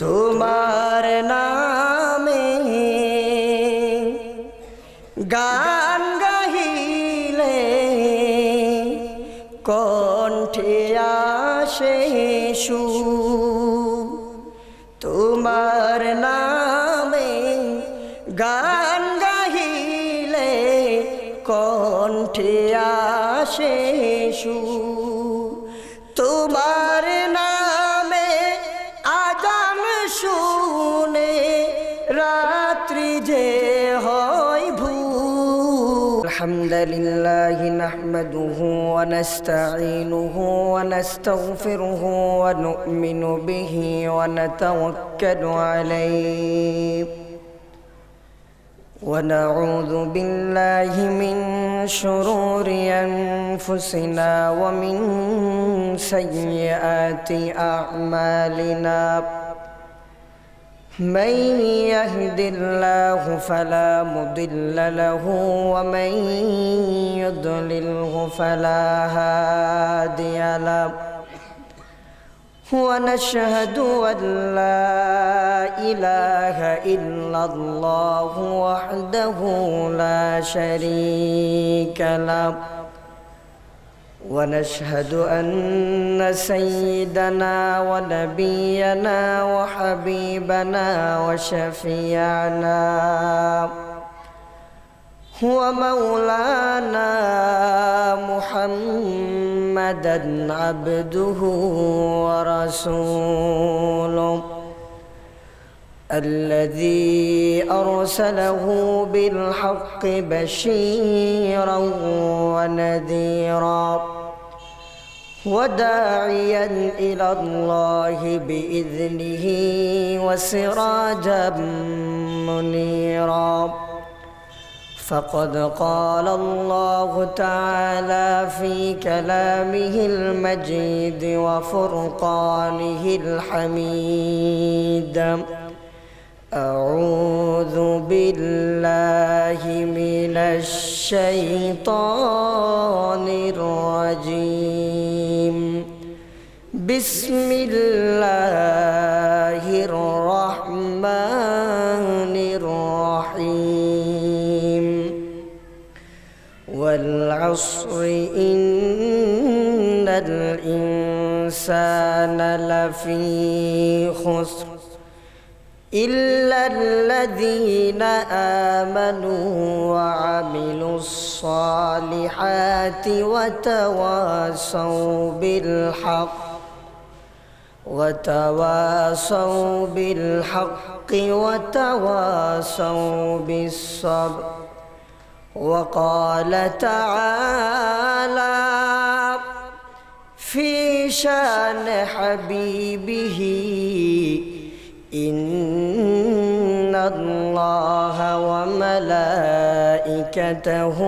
তোমার নামে গান গাহিলে কণ্ঠে আসে সুর। তোমার নামে গান গাহিলে কণ্ঠে আসে সুর। তোমার নামে আজান শুনে রাত্রি যে হয় ভোর। আলহামদুলিল্লাহি নাহমাদুহু ওয়া নাস্তাঈনুহু ওয়া নাস্তাগফিরুহু ওয়া নু'মিনু বিহি ওয়া নাতাওয়াক্কালু আলাইহি ونعوذ بالله من شرور أنفسنا ومن سيئات أعمالنا من يهد الله فلا مضل له ومن يضلله فلا هادي له ونشهد أن لا إله إلا الله وحده لا شريك له ونشهد أن سيدنا ونبينا وحبيبنا وشفيعنا ومولانا محمدا عبده ورسوله الذي أرسله بالحق بشيرا ونذيرا وداعيا إلى الله بإذنه وسراجا منيرا فقد قال الله تعالى في كلامه المجيد وفرقانه الحميد أعوذ بالله من الشيطان الرجيم بسم الله الرحمن الرحيم والعصر إن الإنسان لفي خسر إلا الذين آمنوا وعملوا الصالحات وتواصوا بالحق وتواصوا بالصبر وقال تعالى في شان حبيبه إن الله وملائكته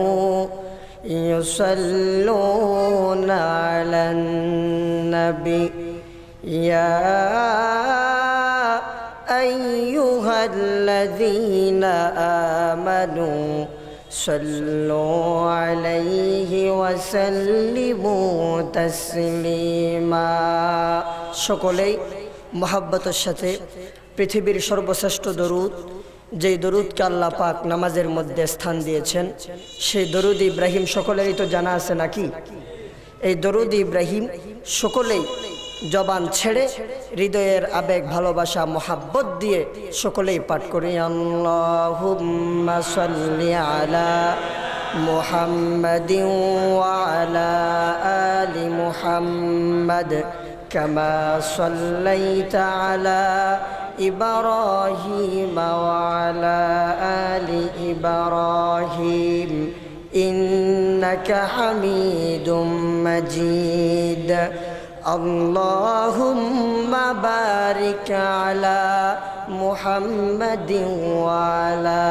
يصلون على النبي يا أيها الذين آمنوا صلوا عليه وسلموا تسليما সকলেই মোহাব্বতের সাথে পৃথিবীর সর্বশ্রেষ্ঠ দরুদ যেই দরুদকে আল্লাহ পাক নামাজের মধ্যে স্থান দিয়েছেন সেই দরুদ ইব্রাহিম সকলেরই তো জানা আছে নাকি? এই দরুদ ইব্রাহিম সকলেই জবান ছেড়ে হৃদয়ের আবেগ ভালোবাসা মোহাব্বত দিয়ে সকলেই পাঠ করি। আল্লাহুম্মা সাল্লি আলা মুহাম্মাদিন ওয়া আলা আলি মুহাম্মাদ কামা সাল্লাইতা আলা ইব্রাহিম ওয়া আলা আলি ইব্রাহিম ইন্নাকা হামিদুম মাজিদ। اللهم بارك على محمد وعلى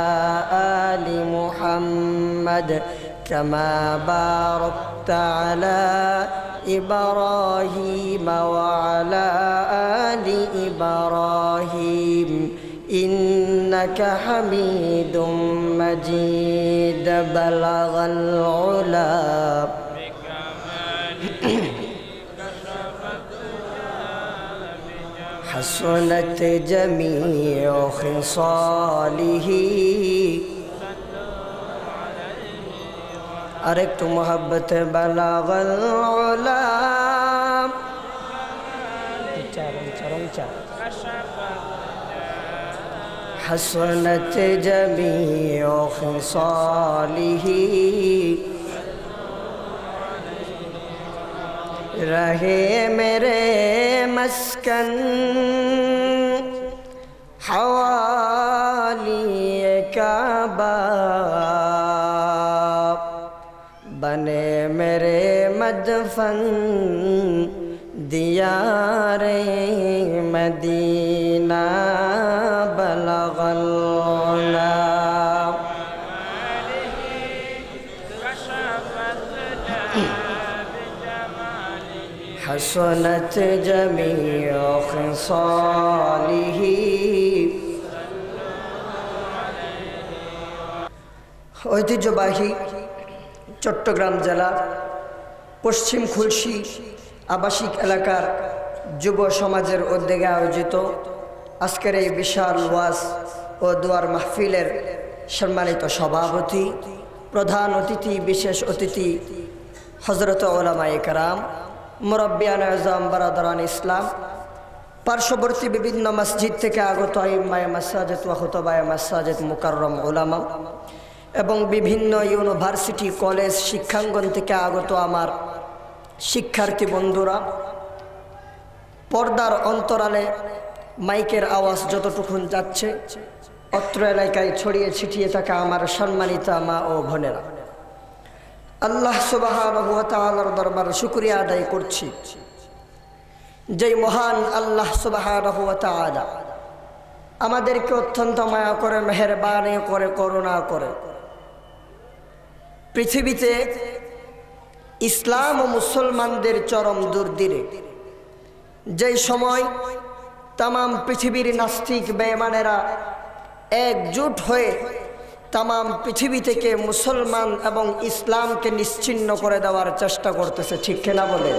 آل محمد كما باركت على إبراهيم وعلى آل إبراهيم إنك حميد مجيد بلغ العلا حسنت جميع خصاله अरेक्टु मोहब्बत बलागल उलाम हसनत जमीउ खिसालिही रहे मेरे मस्कन हवाली काबा बने मेरे मदफन दियारे मदीना बलगल हसनत जमीउ खिसालिही ঐতিহ্যবাহী চট্টগ্রাম জেলার পশ্চিম খুলশী আবাসিক এলাকার যুব সমাজের উদ্যোগে আয়োজিত আজকের এই বিশাল ওয়াজ ও দোয়ার মাহফিলের সম্মানিত সভাপতি, প্রধান অতিথি, বিশেষ অতিথি হযরত উলামায়ে কেরাম, মুরব্বিয়ানে আযম, বারাদারান ইসলাম, পার্শ্ববর্তী বিভিন্ন মসজিদ থেকে আগত আইম্মায়ে মাসাজিদ ওয়া খুতাবায়ে মাসাজিদ, মুকাররম উলামা এবং বিভিন্ন ইউনিভার্সিটি, কলেজ, শিক্ষাঙ্গন থেকে আগত আমার শিক্ষার্থী বন্ধুরা, পর্দার অন্তরালে মাইকের আওয়াজ যতটুকুন যাচ্ছে অত্র এলাকায় ছড়িয়ে ছিটিয়ে থাকা আমার সম্মানিত মা ও বোনেরা, আল্লাহ সুবহানাহু ওয়া তাআলার দরবারে শুকরিয়া আদায় করছি যেই মহান আল্লাহ সুবহানাহু ওয়া তাআলা আমাদেরকে অত্যন্ত মায়া করে, মেহেরবানি করে, করুণা করে পৃথিবীতে ইসলাম ও মুসলমানদের চরম দুর্দিনে, যেই সময় তামাম পৃথিবীর নাস্তিক বেঈমানেরা একজোট হয়ে তামাম পৃথিবী থেকে মুসলমান এবং ইসলামকে নিশ্চিহ্ন করে দেওয়ার চেষ্টা করতেছে, ঠিক কিনা বলেন?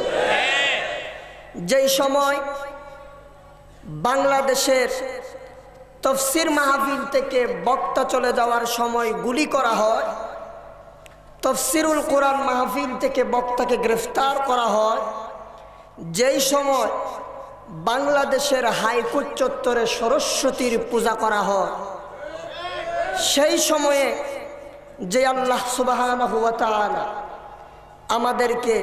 যেই সময় বাংলাদেশের তাফসীর মাহফিল থেকে বক্তা চলে যাওয়ার সময় গুলি করা হয়, তাফসীরুল কোরআন মাহফিল থেকে বক্তাকে গ্রেফতার করা হয়, যেই সময় বাংলাদেশের হাইকোর্ট চত্বরে সরস্বতীর পূজা করা হয়, সেই সময়ে যে আল্লাহ সুবহানাহু ওয়া তাআলা আমাদেরকে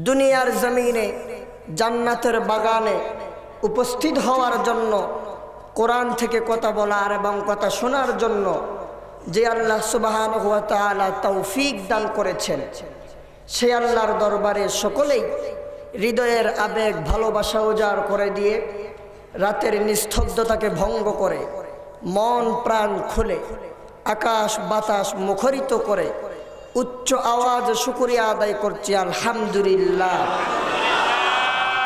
দুনিয়ার জমিনে জান্নাতের বাগানে উপস্থিত হওয়ার জন্য, কোরআন থেকে কথা বলার এবং কথা শোনার জন্য যে আল্লাহ সুবহানাহু ওয়া তাআলা তৌফিক দান করেছেন, সেই আল্লাহর দরবারে সকলেই হৃদয়ের আবেগ, ভালোবাসা উজাড় করে দিয়ে রাতের নিস্তব্ধতাকে ভঙ্গ করে মন প্রাণ খুলে আকাশ বাতাস মুখরিত করে উচ্চ আওয়াজে শুকরিয়া আদায় করছি, আলহামদুলিল্লাহ।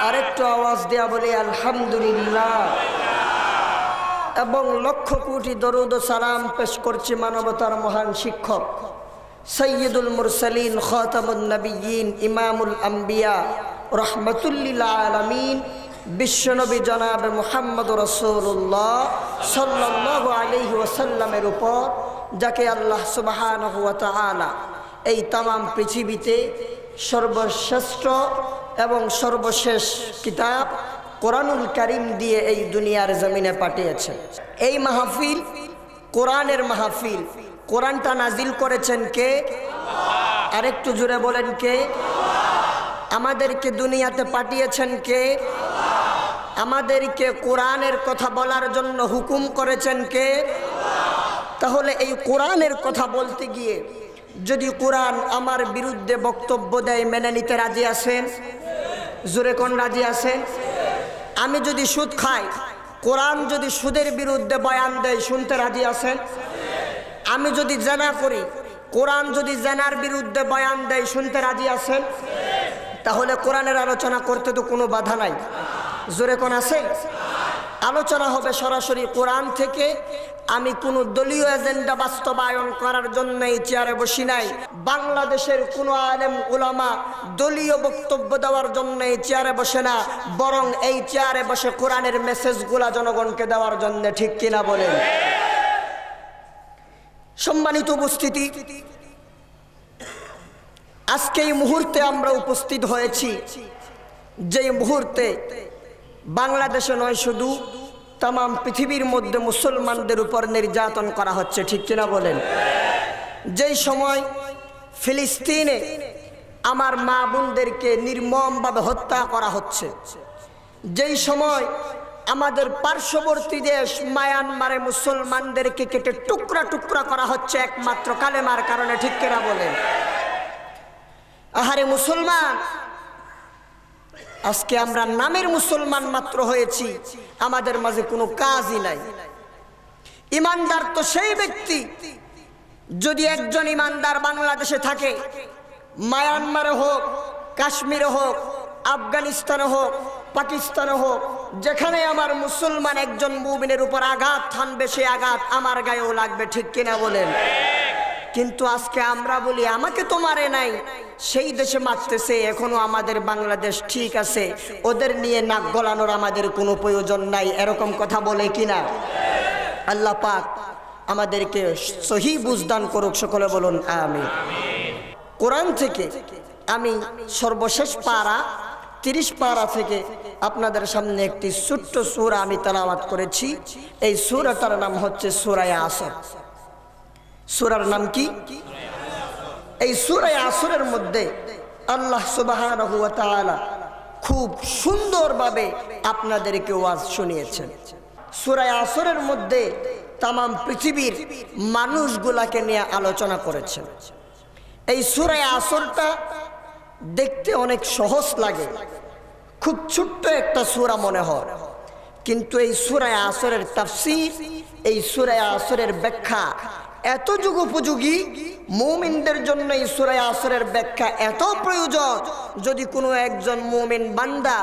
আরেকটু আওয়াজ দেয়া বলি আলহামদুলিল্লাহ। এবং লক্ষ কোটি দরুদ ও সালাম পেশ করছি মানবতার মহান শিক্ষক সৈয়দুল মুরসালিন, খাতামুন নবিয়্যিন, ইমামুল আম্বিয়া, রাহমাতুল লিল আলামিন, বিশ্বনবী জনাবে মুহাম্মদ রাসূলুল্লাহ সাল্লাল্লাহু আলাইহি ওয়াসাল্লামের উপর, যাকে আল্লাহ সুবহানাহু ওয়া তাআলা এই তামাম পৃথিবীতে সর্বশ্রেষ্ঠ এবং সর্বশেষ কিতাব কোরআনুল কারীম দিয়ে এই দুনিয়ার জমিনে পাঠিয়েছেন। এই মাহফিল কোরআনের মাহফিল। কোরআনটা নাজিল করেছেন কে? আরেকটু জোরে বলেন কে? আমাদেরকে দুনিয়াতে পাঠিয়েছেন কে? আমাদেরকে কোরআনের কথা বলার জন্য হুকুম করেছেন কে? তাহলে এই কোরআনের কথা বলতে গিয়ে যদি কোরআন আমার বিরুদ্ধে বক্তব্য দেয়, মেনে নিতে রাজি আছেন? জোরে কোন রাজি আছেন? আমি যদি সুদ খাই, কোরআন যদি সুদের বিরুদ্ধে বয়ান দেয়, শুনতে রাজি আছেন? আমি যদি জেনা করি, কোরআন যদি জেনার বিরুদ্ধে বয়ান দেয়, শুনতে রাজি আছেন? তাহলে কোরআনের আলোচনা করতে তো কোনো বাধা নাই। জোরে কোন আছে? আলোচনা হবে সরাসরি কোরআন থেকে, আমি কোনো দলীয় এজেন্ডা বাস্তবায়ন করার জন্য এই চেয়ারে বসি নাই। বাংলাদেশের কোনো আলেম উলামা দলীয় বক্তব্য দেওয়ার জন্য এই চেয়ারে বসে না, বরং এই চেয়ারে বসে কোরআনের মেসেজগুলা জনগণকে দেওয়ার জন্য। ঠিক কিনা বলেন? সম্মানিত উপস্থিতি, আজকে এই মুহূর্তে আমরা উপস্থিত হয়েছি যে মুহূর্তে বাংলাদেশে নয়, শুধু তাম পৃথিবীর মধ্যে মুসলমানদের উপর নির্যাতন করা হচ্ছে। ঠিক কিনা বলেন? যেই সময় ফিলিস্তিনে আমার মা বোনদেরকে নির্মমভাবে হত্যা করা হচ্ছে, যেই সময় আমাদের পার্শ্ববর্তী দেশ মায়ানমারে মুসলমানদেরকে কেটে টুকরা টুকরা করা হচ্ছে একমাত্র কালেমার কারণে। ঠিক কিনা বলেন? আহারে মুসলমান, আজকে আমরা নামের মুসলমান মাত্র হয়েছি, আমাদের মাঝে কোনো কাজই নাই। ইমানদার তো সেই ব্যক্তি, যদি একজন ইমানদার বাংলাদেশে থাকে, মায়ানমারে হোক, কাশ্মীরে হোক, আফগানিস্তানে হোক, পাকিস্তানে হোক, যেখানে আমার মুসলমান একজন মুমিনের উপর আঘাত হানবে, সে আঘাত আমার গায়েও লাগবে। ঠিক কিনা বলেন? কিন্তু আজকে আমরা বলি আমাকে তো মারে নাই, সেই দেশে মারতেছে, এখনো আমাদের বাংলাদেশ ঠিক আছে, ওদের নিয়ে নাক গলানোর আমাদের কোনো প্রয়োজন নাই, এরকম কথা বলে কিনা? আল্লাহ পাক আমাদেরকে সহি বুঝদান করুক, সকলে বলুন আমিন। কোরআন থেকে আমি সর্বশেষ পারা 30 পারা থেকে আপনাদের সামনে একটি ছোট্ট সূরা আমি তেলাওয়াত করেছি। এই সূরাটার নাম হচ্ছে সূরা আসর। সূরার নাম কি? এই সূরা আসরের মধ্যে আল্লাহ সুবহানাহু ওয়া তাআলা খুব সুন্দরভাবে আপনাদেরকে ওয়াজ শুনিয়েছেন। সূরা আসরের মধ্যে তামাম পৃথিবীর মানুষগুলাকে নিয়ে আলোচনা করেছেন। এই সূরা আসরটা দেখতে অনেক সহজ লাগে, খুব ছোট্ট একটা সূরা মনে হয়, কিন্তু এই সূরা আসরের তাফসীর, এই সূরা আসরের ব্যাখ্যা এত যুগোপযোগী, মুমিনদের জন্য এই সূরা আসরের ব্যাখ্যা এত প্রয়োজন। যদি কোনো একজন মুমিন বান্দা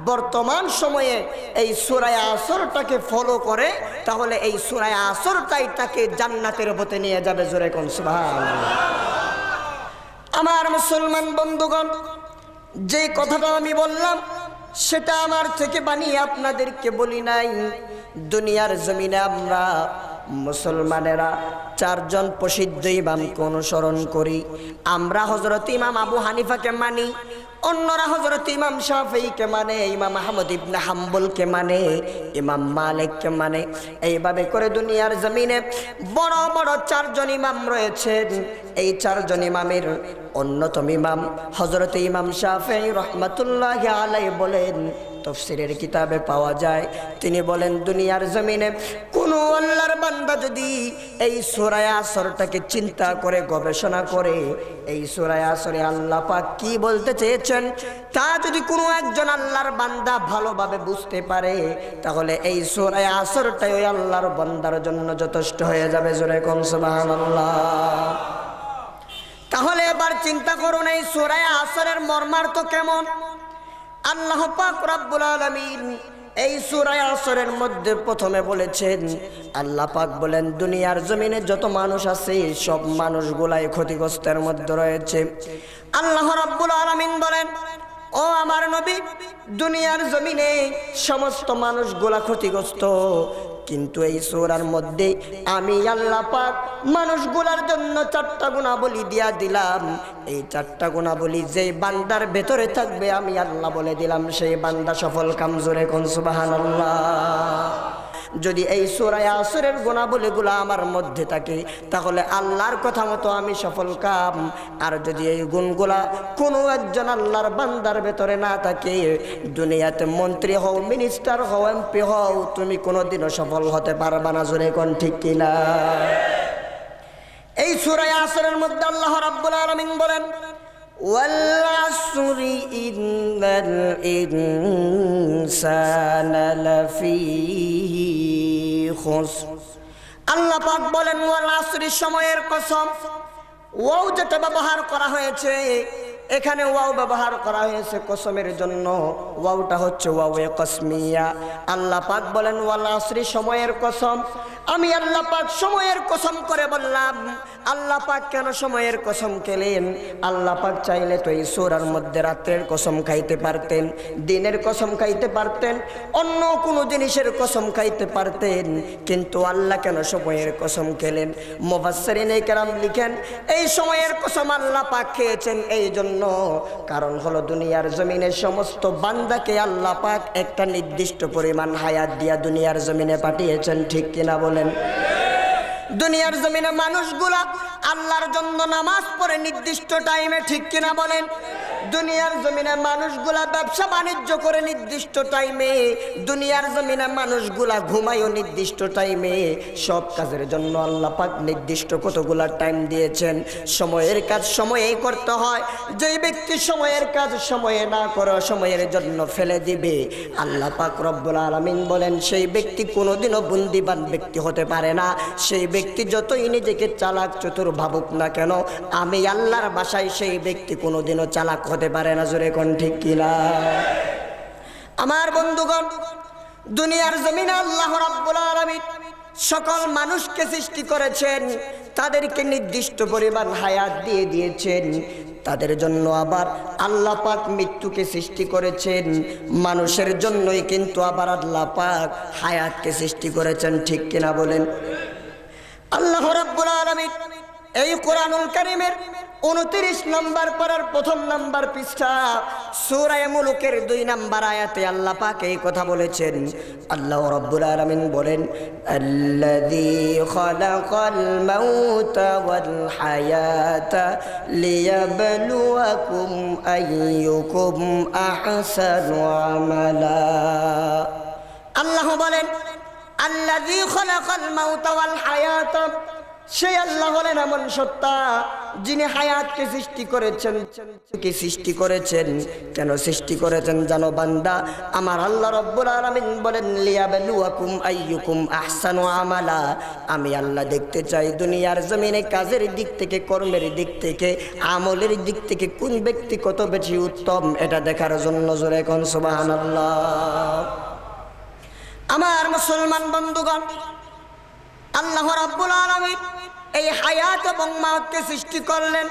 বর্তমান সময়ে এই সূরা আসরটাকে ফলো করে, তাহলে এই সূরা আসরটাই তাকে জান্নাতের পথে নিয়ে যাবে। জোরে কোন সুবহানাল্লাহ। আমার মুসলমান বন্ধুগণ, যে কথাটা আমি বললাম সেটা আমার থেকে বানিয়ে আপনাদেরকে বলি নাই। দুনিয়ার জমিনে আমরা মুসলমানেরা 4 জন প্রসিদ্ধ ইমামকে অনুসরণ করি। আমরা হযরত ইমাম আবু হানিফাকে মানি, অন্যরা হযরত ইমাম শাফিঈকে মানে, ইমাম আহমদ ইবনে হাম্বলকে মানে, ইমাম মালিককে মানে। এইভাবে করে দুনিয়ার জমিনে বড় বড় 4 জন ইমাম রয়েছেন। এই 4 জন ইমামের অন্যতম ইমাম হযরত ইমাম শাফিঈ রাহমাতুল্লাহি আলাইহি বলেন, তাফসীরের কিতাবে পাওয়া যায়, তিনি বলেন দুনিয়ার জমিনে কোন আল্লাহর বান্দা যদি এই সূরা আসরটাকে চিন্তা করে গবেষণা করে, এই সূরা আসরে আল্লাহ পাক কি বলতে চেয়েছেন তা যদি কোনো একজন আল্লাহর বান্দা ভালোভাবে বুঝতে পারে, তাহলে এই সূরা আসরটাই ওই আল্লাহর বান্দার জন্য যথেষ্ট হয়ে যাবে। জোরে কোন সুবহানাল্লাহ। তাহলে এবার চিন্তা করুন এই সূরা আসরের মর্মার্থ কেমন। আল্লাহ পাক রব্বুল আলামিন এই সূরা আসরের মধ্যে প্রথমে বলেছেন, আল্লাহ পাক বলেন দুনিয়ার জমিনে যত মানুষ আছে সব মানুষগুলাই ক্ষতিগ্রস্তের মধ্যে রয়েছে। আল্লাহ রব্বুল আলামিন বলেন, ও আমার নবী, দুনিয়ার জমিনে সমস্ত মানুষগুলা ক্ষতিগ্রস্ত, কিন্তু এই সূরার মধ্যে আমি আল্লাহ পাক মানুষগুলার জন্য 4টা গুণাবলী দিয়া দিলাম। এই 4টা গুণাবলী যেই বান্দার ভেতরে থাকবে আমি আল্লাহ বলে দিলাম সেই বান্দা সফল কাম। জোরে কোন সুবহানাল্লাহ। যদি এই সূরা আসরের গুণাবলীগুলো আমার মধ্যে থাকে তাহলে আল্লাহর কথা মতো আমি সফল কাম। আর যদি এই গুণগুলা কোনো একজন আল্লাহর বান্দার ভেতরে না থাকে, দুনিয়াতে মন্ত্রী হও, মিনিস্টার হও, এমপি হও, তুমি কোনোদিনও সফল হতে পারবা না। জোরে কোন ঠিক কিনা? এই সূরা আসরের মধ্যে আল্লাহ রাব্বুল আলামিন বলেন, ওয়াল আসরি ইন্নাল ইনসানা লাফি খুসর। আল্লাহ পাক বলেন ওয়াল আসরি, সময়ের কসম। ওয়াও যেটা ব্যবহার করা হয়েছে এখানে, ওয়াও ব্যবহার করা হয়েছে কসমের জন্য। ওয়াওটা হচ্ছে ওয়াও কসমিয়া। আল্লাহ পাক বলেন ওয়াল আসরি, সময়ের কসম। আমি আল্লাহ পাক সময়ের কসম করে বললাম, আল্লাহ পাক কেন সময়ের কসম খেলেন? আল্লাহ পাক চাইলে তো এই সূরার মধ্যে রাত্রের কসম খাইতে পারতেন, দিনের কসম খাইতে পারতেন, অন্য কোনো জিনিসের কসম খাইতে পারতেন, কিন্তু আল্লাহ কেন সময়ের কসম খেলেন? মুফাসসিরিনে কেরাম লিখেন, এই সময়ের কসম আল্লাহ পাক খেয়েছেন এই জন্য, কারণ হলো দুনিয়ার জমিনে সমস্ত বান্দাকে আল্লাহ পাক একটা নির্দিষ্ট পরিমাণ হায়াত দিয়া দুনিয়ার জমিনে পাঠিয়েছেন, ঠিক কিনা বলেন? দুনিয়ার জমিনে মানুষগুলা আল্লাহর জন্য নামাজ পড়ে নির্দিষ্ট টাইমে, ঠিক কিনা বলেন? দুনিয়ার জমিনে মানুষগুলা ব্যবসা বাণিজ্য করে নির্দিষ্ট টাইমে, দুনিয়ার জমিনে মানুষগুলা ঘুমায়ও নির্দিষ্ট টাইমে। সব কাজের জন্য আল্লাহ পাক নির্দিষ্ট কতগুলা টাইম দিয়েছেন। সময়ের কাজ সময়েই করতে হয়। যেই ব্যক্তি সময়ের কাজ সময়ে না করে সময়ের জন্য ফেলে দিবে, আল্লাহ পাক রব্বুল আলামিন বলেন সেই ব্যক্তি কোনোদিনও বুদ্ধিমান ব্যক্তি হতে পারে না। সেই ব্যক্তি যতই নিজেকে চালাক চতুর ভাবুক না কেন, আমি আল্লাহর ভাষায় সেই ব্যক্তি কোনোদিনও চালাক হতে পারে না। জোরে কোন ঠিক কিনা? আমার বন্ধুগণ, দুনিয়ার জমিনে আল্লাহ রাব্বুল আলামিন সকল মানুষকে সৃষ্টি করেছেন, তাদেরকে নির্দিষ্ট পরিমাণ হায়াত দিয়ে দিয়েছেন। তাদের জন্য আবার আল্লাহ পাক মৃত্যুকে সৃষ্টি করেছেন, মানুষের জন্যই কিন্তু আবার আল্লাহ পাক হায়াতকে সৃষ্টি করেছেন, ঠিক কিনা বলেন? আল্লাহ রাব্বুল আলামিন এই কোরআনুল কারীমের 29 নম্বর পারার 1 নম্বর পৃষ্ঠা সূরা মুলুকের 2 নম্বর আয়াতে আল্লাহ পাক এই কথা বলেছেন। আল্লাহ রাব্বুল আলামিন বলেন, আল্লাযী খালাকাল মাউতা ওয়াল হায়াতা লিয়াবলুয়াকুম আইয়ুকুম আহসানু আমালা। আল্লাহ বলেন, আল্লাযী খালাকাল মাউতা ওয়াল হায়াতা, সেই আল্লাহ হলেন এমন সত্তা যিনি হায়াতকে সৃষ্টি করেছেন। কি সৃষ্টি করেছেন? কেন সৃষ্টি করেছেন জানো বান্দা? আমার আল্লাহ রাব্বুল আলামিন বলেন, লিয়াবলুয়াকুম আইয়ুকুম আহসানু আমালা। আমি আল্লাহ দেখতে চাই দুনিয়ার জমিনে কাজের দিক থেকে, কর্মের দিক থেকে, আমলের দিক থেকে কোন ব্যক্তি কত বেশি উত্তম, এটা দেখার জন্য। জোরে কোন সুবহানাল্লাহ। আমার মুসলমান বন্ধুগণ, আল্লাহ রাব্বুল আলামিন এই হায়াত এবং মাউতকে সৃষ্টি করলেন।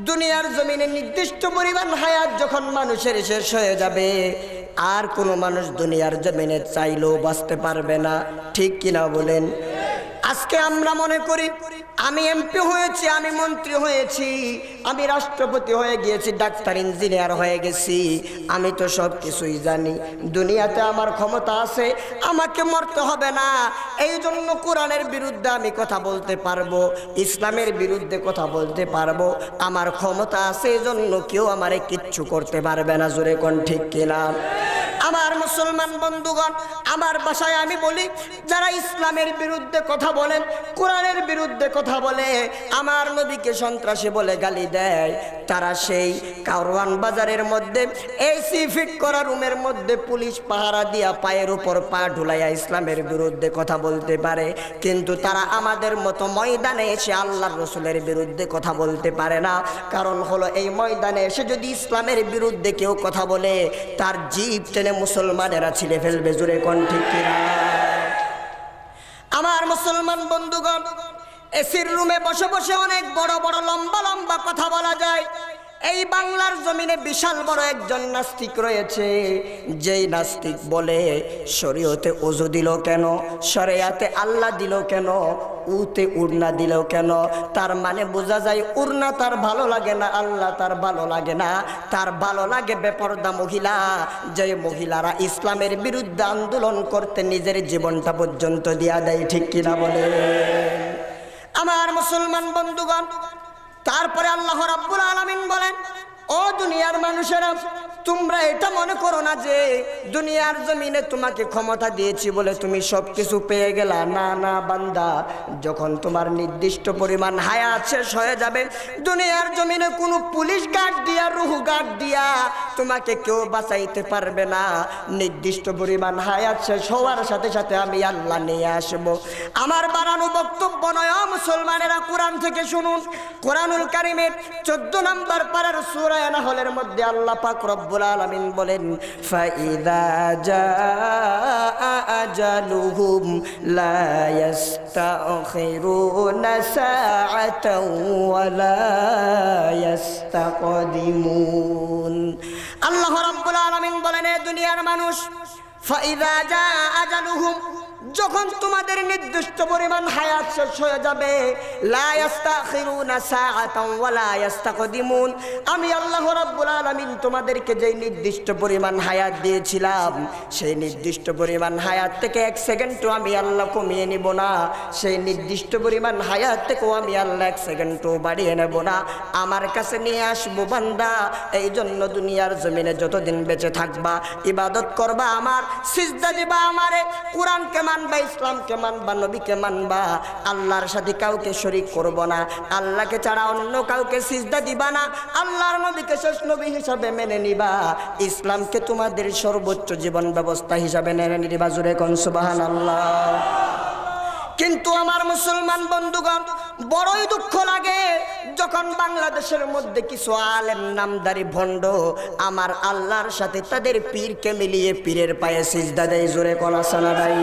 দুনিয়ার জমিনে নির্দিষ্ট পরিমাণ হায়াত যখন মানুষের শেষ হয়ে যাবে, আর কোনো মানুষ দুনিয়ার জমিনে চাইলেও বাঁচতে পারবে না, ঠিক কিনা বলেন? আজকে আমরা মনে করি আমি এমপি হয়েছি, আমি মন্ত্রী হয়েছি, আমি রাষ্ট্রপতি হয়ে গিয়েছি, ডাক্তার ইঞ্জিনিয়ার হয়ে গেছি, আমি তো সব কিছুই জানি, দুনিয়াতে আমার ক্ষমতা আছে, আমাকে মরতে হবে না, এই জন্য কোরআনের বিরুদ্ধে আমি কথা বলতে পারবো, ইসলামের বিরুদ্ধে কথা বলতে পারবো, আমার ক্ষমতা আছে, এই জন্য কেউ আমারে কিচ্ছু করতে পারবে না। জোরে কোন ঠিক কিনা? আমার মুসলমান বন্ধুগণ, আমার ভাষায় আমি বলি, যারা ইসলামের বিরুদ্ধে কথা বলেন, কোরআনের বিরুদ্ধে কথা বলে, আমার নবীকে সন্ত্রাসী বলে গালি দেয়, তারা সেই কারওয়ান বাজারের মধ্যে এসি ফিট করা রুমের মধ্যে পুলিশ পাহারা দিয়া পায়ের উপর পা ঢুলাইয়া ইসলামের বিরুদ্ধে কথা বলতে পারে, কিন্তু তারা আমাদের মতো ময়দানে এসে আল্লাহর রসুলের বিরুদ্ধে কথা বলতে পারে না। কারণ হলো, এই ময়দানে এসে যদি ইসলামের বিরুদ্ধে কেউ কথা বলে, তার জিভ টেনে মুসলমানেরা ছিঁড়ে ফেলবে। জোরে কোন ঠিক কিনা? আমার মুসলমান বন্ধুগণ, এসির রুমে বসে বসে অনেক বড় বড় লম্বা লম্বা কথা বলা যায়। এই বাংলার জমিনে বিশাল বড় একজন নাস্তিক রয়েছে, যেই নাস্তিক বলে শরীয়তে ওযু দিল কেন, শরিয়াতে আল্লাহ দিল কেন, উতে উড়না দিল কেন? তার মানে বোঝা যায় উড়না তার ভালো লাগে না, আল্লাহ তার ভালো লাগে না, তার ভালো লাগে বেপরদা মহিলা, যে মহিলারা ইসলামের বিরুদ্ধে আন্দোলন করতে নিজের জীবনটা পর্যন্ত দিয়া দেয়, ঠিক কিনা বলে? আমার মুসলমান বন্ধুগণ, তারপরে আল্লাহ রাব্বুল আলামিন বলেন, ও দুনিয়ার মানুষেরা, তোমরা এটা মনে করো না যে দুনিয়ার জমিনে তোমাকে ক্ষমতা দিয়েছি বলে তুমি সব কিছু পেয়ে গেলা। না না বান্দা, যখন তোমার নির্দিষ্ট পরিমাণ হায়াত শেষ হয়ে যাবে, দুনিয়ার জমিনে কোনো পুলিশ গার্ড দিয়া, রুহ গার্ড দিয়া তোমাকে কেউ বাঁচাইতে পারবে না। নির্দিষ্ট পরিমাণ হায়াত শেষ হওয়ার সাথে সাথে আমি আল্লাহ নিয়ে আসবো। আমার বানানো বক্তব্য নয় মুসলমানেরা, কোরআন থেকে শুনুন। কোরআনুল কারীমের 14 নম্বর পারার সূরা নাহলের মধ্যে আল্লাহ পাক রব্বুল আলামিন বলেন, ফাইদা জাআ আজালুহুম লা يستأخرون ساعة ولا يستقدمون আল্লাহ রাব্বুল আলামিন বলেন এ দুনিয়ার মানুষ فإذا جاء أجلهم যখন তোমাদের নির্দিষ্ট পরিমাণ হায়াত শেষ হয়ে যাবে লা ইস্তাখিরুনা সাআতান ওয়ালা ইস্তাকদিমুন আমি আল্লাহ রাব্বুল আলামিন তোমাদেরকে যে নির্দিষ্ট পরিমাণ হায়াত দিয়েছিলাম সেই নির্দিষ্ট পরিমাণ হায়াত থেকে এক সেকেন্ডও আমি আল্লাহ কমিয়ে নিব না সেই নির্দিষ্ট পরিমাণ হায়াত থেকেও আমি আল্লাহ এক সেকেন্ডও বাড়িয়ে নেব না আমার কাছে নিয়ে আসবো বান্দা এই জন্য দুনিয়ার জমিনে যতদিন বেঁচে থাকবা ইবাদত করবা আমার সিজদা দিবা আমারে কোরআনকে মানবা ইসলামকে মানবা নবীকে মানবা আল্লাহর সাথে কাউকে শরীক করব না আল্লাহকে ছাড়া অন্য কাউকে সিজদা দিবা না আল্লাহর নবীকে শেষ নবী হিসাবে মেনে নিবা ইসলামকে তোমাদের সর্বোচ্চ জীবন ব্যবস্থা হিসাবে মেনে নিবা জোরে কোন সুবহানাল্লাহ কিন্তু আমার মুসলমান বন্ধুগণ বড়ই দুঃখ লাগে যখন বাংলাদেশের মধ্যে কিছু আলেম নামদারি ভণ্ড আমার আল্লাহর সাথে তাদের পীরকে মিলিয়ে পীরের পায়ে সিজদা দেয় জোরে কোন সালাদাই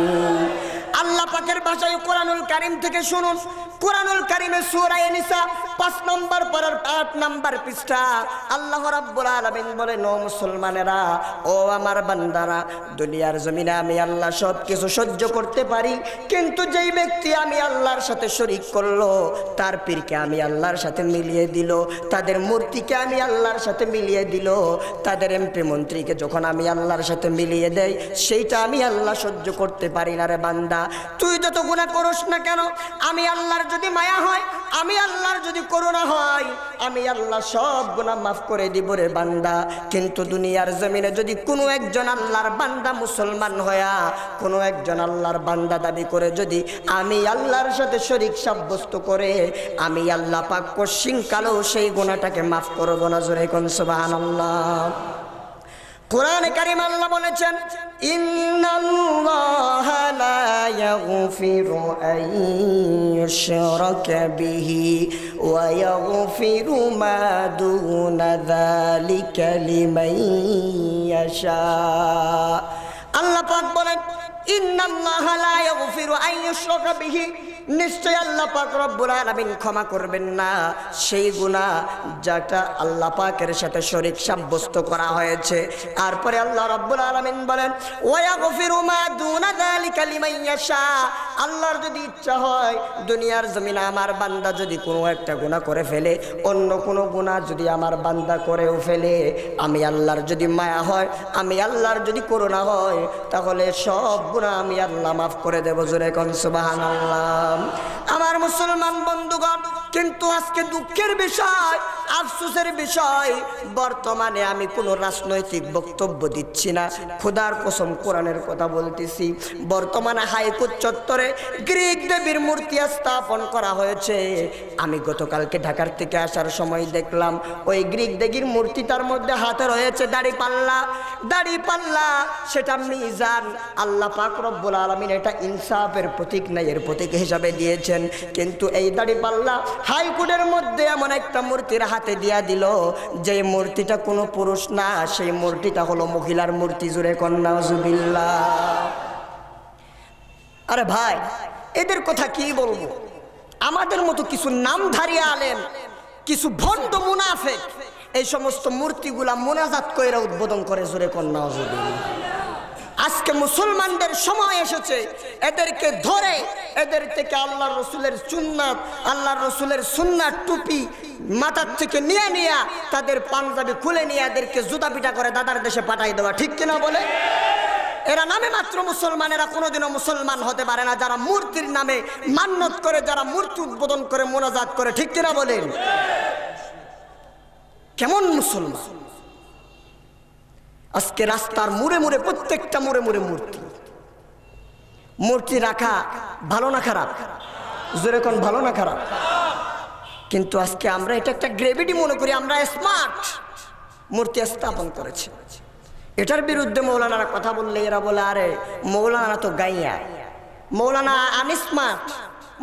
আল্লাহ পাকের ভাষায় কোরআনুল কারীম থেকে শুনুন কোরআনুল কারীমের সূরা নিসা 5 নম্বর পারার 8 নম্বর পৃষ্ঠা আল্লাহ রাব্বুল আলামিন বলেন ও মুসলমানেরা ও আমার বান্দারা দুনিয়ার জমিনে আমি আল্লাহ সব কিছু সহ্য করতে পারি কিন্তু যেই ব্যক্তি আমি আল্লাহর সাথে শরীক করলো তার পীরকে আমি আল্লাহর সাথে মিলিয়ে দিল তাদের মূর্তিকে আমি আল্লাহর সাথে মিলিয়ে দিল তাদের এমপি মন্ত্রীকে যখন আমি আল্লাহর সাথে মিলিয়ে দেই সেইটা আমি আল্লাহ সহ্য করতে পারি না রে বান্দা তুই যত গুনাহ করিস না কেন আমি আল্লাহর যদি মায়া হয় আমি আল্লাহর যদি করুণা হয় আমি আল্লাহ সব গুনাহ মাফ করে দিব রে বান্দা কিন্তু দুনিয়ার জমিনে যদি কোনো একজন আল্লাহর বান্দা মুসলমান হয়া কোনো একজন আল্লাহর বান্দা দাবি করে যদি আমি আল্লাহর সাথে শরীক সাব্যস্ত করে আমি আল্লাহ পাক কশিন কালো সেই গুনাহটাকে মাফ করব না জোরে কোন সুবহানাল্লাহ কোরআনে কারীম আল্লাহ বলেছেন ইন্নাল্লাহা লা ইয়াগফিরু আন ইউশরাকা বিহি ওয়া ইয়াগফিরু মা দুনা যালিকা লিমান ইয়াশা আল্লাহ পাক বলেন ইন্নাল্লাহা লা ইয়াগফিরু আন ইউশরাকা বিহি নিশ্চয় আল্লাহ পাক রব্বুল আলামিন ক্ষমা করবেন না সেই গুনাহ যেটা আল্লাহ পাকের সাথে শরীক সাব্যস্ত করা হয়েছে তারপরে আল্লাহ রব্বুল আলামিন বলেন ওয়া ইয়াগফিরু মা দুনা যালিকা লিমান ইয়াশা আল্লাহর যদি ইচ্ছা হয় দুনিয়ার জমিনে আমার বান্দা যদি কোনো একটা গুনাহ করে ফেলে অন্য কোনো গুনাহ যদি আমার বান্দা করেও ফেলে আমি আল্লাহর যদি মায়া হয় আমি আল্লাহর যদি করুণা হয় তাহলে সব গুনাহ আমি আল্লাহ মাফ করে দেব জোরে কোন সুবহানাল্লাহ আমার মুসলমান বন্ধুগণ কিন্তু আজকে দুঃখের বিষয় আফসোসের বিষয় বর্তমানে আমি কোনো রাজনৈতিক বক্তব্য দিচ্ছি না খোদার কসম কোরআনের কথা বলতেছি বর্তমানে হাইকোর্ট চত্বরে গ্রিক দেবীর মূর্তি স্থাপন করা হয়েছে আমি গতকালকে ঢাকার থেকে আসার সময় দেখলাম ওই গ্রিক দেবীর মূর্তিটার মধ্যে হাতে রয়েছে দাড়িপাল্লা সেটা মিজান আল্লাহ পাক রব্বুল আলামিন এটা ইনসাফের প্রতীক না এর প্রতীক হিসাবে দিয়েছেন কিন্তু এই দাড়িপাল্লা হাইকোর্টের মধ্যে এমন একটা মূর্তির হাতে দিয়া দিল যে মূর্তিটা কোনো পুরুষ না সেই মূর্তিটা হলো মহিলার মূর্তি জুড়ে কন্যা নাউজুবিল্লাহ আরে ভাই এদের কথা কি বলবো আমাদের মতো কিছু নামধারী আলেম কিছু ভণ্ড মুনাফিক এই সমস্ত মূর্তিগুলা মোনাজাত কইরা উদ্বোধন করে জুড়ে কন্যা নাউজুবিল্লাহ আজকে মুসলমানদের সময় এসেছে এদেরকে ধরে এদের থেকে আল্লাহর রাসূলের সুন্নাত আল্লাহর রাসূলের সুন্নাত টুপি মাথার থেকে নিয়ে তাদের পাঞ্জাবি খুলে নিয়ে এদেরকে জুতা পিটা করে দাদার দেশে পাঠাই দেওয়া ঠিক কিনা বলে এরা নামে মাত্র মুসলমান এরা কোনোদিনও মুসলমান হতে পারে না যারা মূর্তির নামে মান্যত করে যারা মূর্তি উদ্বোধন করে মোনাজাত করে ঠিক কিনা বলেন কেমন মুসলমান আজকে রাস্তার মুড়ে মুড়ে প্রত্যেকটা মুড়ে মুড়ে মূর্তি রাখা ভালো না খারাপ জোরে কোন ভালো না খারাপ কিন্তু আজকে আমরা এটা একটা গ্রেভিটি মনে করি আমরা স্মার্ট মূর্তি স্থাপন করেছি এটার বিরুদ্ধে মৌলানারা কথা বললে এরা বলে আরে মৌলানা তো গাইয়া মৌলানা আনস্মার্ট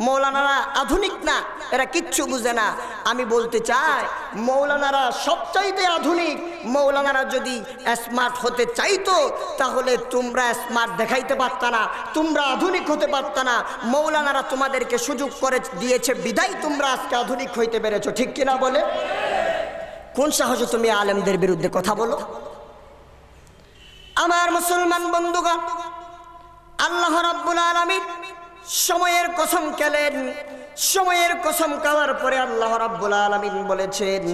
মৌলানারা আধুনিক না এরা কিচ্ছু বুঝে না আমি বলতে চাই মৌলানারা সবচাইতে আধুনিক। মৌলানারা যদি স্মার্ট হতে চাইতো তাহলে তোমরা স্মার্ট দেখাইতে পারতা না, তোমরা আধুনিক হতে পারতা না। মৌলানারা তোমাদেরকে সুযোগ করে দিয়েছে বিদায় তোমরা আজকে আধুনিক হইতে পেরেছো, ঠিক কিনা বলে? কোন সাহসে তুমি আলেমদের বিরুদ্ধে কথা বলো? আমার মুসলমান বন্ধুগণ, আল্লাহ রাব্বুল আলামিন সময়ের কসম খেলেন। সময়ের কসম খাওয়ার পরে আল্লাহ রাব্বুল আলামিন বলেছেন,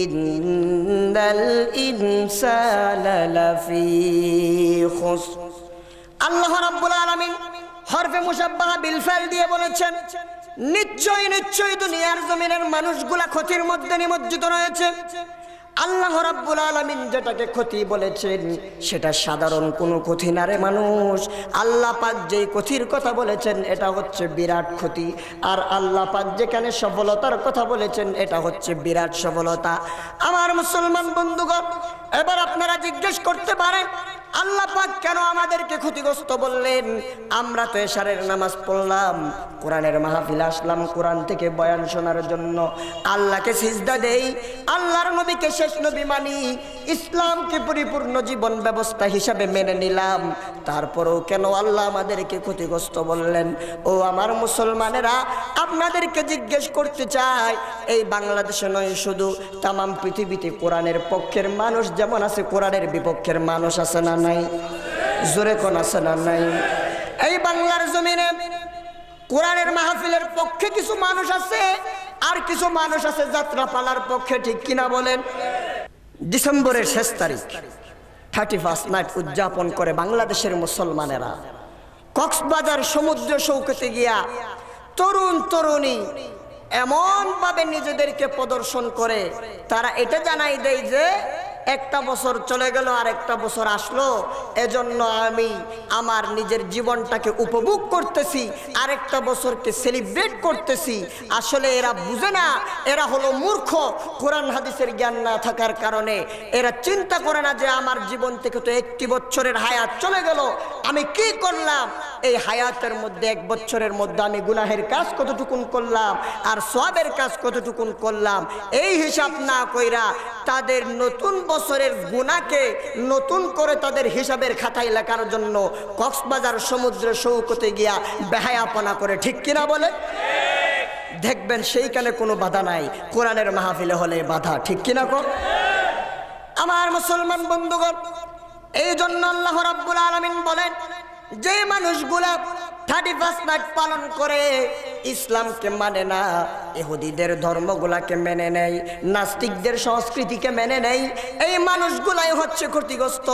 ইন্নাল ইনসানা লাফি খুসর। আল্লাহ রাব্বুল আলামিন হরফে মুশাব্বাহা বিল ফাইল দিয়ে বলেছেন, নিশ্চয় নিশ্চয় দুনিয়ার জমিনের মানুষগুলা ক্ষতির মধ্যে নিমজ্জিত রয়েছে। আল্লাহ রাব্বুল আলামিন যেটাকে ক্ষতি বলেছেন সেটা সাধারণ কোনো ক্ষতি না রে মানুষ। আল্লাহ পাক যেই ক্ষতির কথা বলেছেন এটা হচ্ছে বিরাট ক্ষতি, আর আল্লাহ পাক যেখানে সফলতার কথা বলেছেন এটা হচ্ছে বিরাট সফলতা। আমার মুসলমান বন্ধুগণ, এবার আপনারা জিজ্ঞেস করতে পারেন আল্লাহ পাক কেন আমাদেরকে ক্ষতিগ্রস্ত বললেন? আমরা তো এশারের নামাজ পড়লাম, কোরআনের মাহফিলে আসলাম কোরআন থেকে বয়ান শোনার জন্য, আল্লাহকে সিজদা দেই, আল্লাহর নবীকে শেষ নবী মানি, ইসলামকে পরিপূর্ণ জীবন ব্যবস্থা হিসাবে মেনে নিলাম। তারপরেও কেন আল্লাহ আমাদেরকে ক্ষতিগ্রস্ত বললেন? ও আমার মুসলমানেরা, আপনাদেরকে জিজ্ঞেস করতে চাই, এই বাংলাদেশে নয় শুধু তামাম পৃথিবীতে কোরআনের পক্ষের মানুষ যেমন আছে, কোরআনের বিপক্ষের মানুষ আছে না নাই? জোরে কোন আছে না নাই? এই বাংলার জমিনে কোরআনের মাহফিলের পক্ষে কিছু মানুষ আছে, আর কিছু মানুষ আছে যাত্রা পালার পক্ষে, ঠিক কিনা বলেন? ডিসেম্বরের শেষ তারিখ 31 নাইট উদযাপন করে বাংলাদেশের মুসলমানেরা কক্সবাজার সমুদ্র সৈকতে গিয়া তরুণ তরুণী এমন ভাবে নিজেদেরকে প্রদর্শন করে, তারা এটা জানাই দেয় যে একটা বছর চলে গেল আর একটা বছর আসলো, এজন্য আমি আমার নিজের জীবনটাকে উপভোগ করতেছি, আরেকটা বছরকে সেলিব্রেট করতেছি। আসলে এরা বুঝে না, এরা হলো মূর্খ। কোরআন হাদিসের জ্ঞান না থাকার কারণে এরা চিন্তা করে না যে আমার জীবন থেকে তো 1 বছরের হায়াত চলে গেল, আমি কি করলাম? এই হায়াতের মধ্যে 1 বছরের মধ্যে আমি গুনাহের কাজ কতটুকুন করলাম আর সওয়াবের কাজ কতটুকুন করলাম, এই হিসাব না কইরা তাদের নতুন বছরের গুনাহকে নতুন করে তাদের হিসাবের খাতায় লেখার জন্য কক্সবাজার সমুদ্র সৈকতে গিয়া বেহায়াপনা করে, ঠিক কিনা বলে? দেখবেন সেইখানে কোনো বাধা নাই, কোরআনের মাহফিলে হলে বাধা, ঠিক কিনা কর? আমার মুসলমান বন্ধুগণ, এই জন্য আল্লাহ রাব্বুল আলামিন বলেন, যে মানুষগুলা 31 নাইট পালন করে ইসলামকে মানে না, ইহুদিদের ধর্মগুলাকে মেনে নেয়, নাস্তিকদের সংস্কৃতিকে মেনে নেয়, এই মানুষগুলাই হচ্ছে ক্ষতিগ্রস্ত।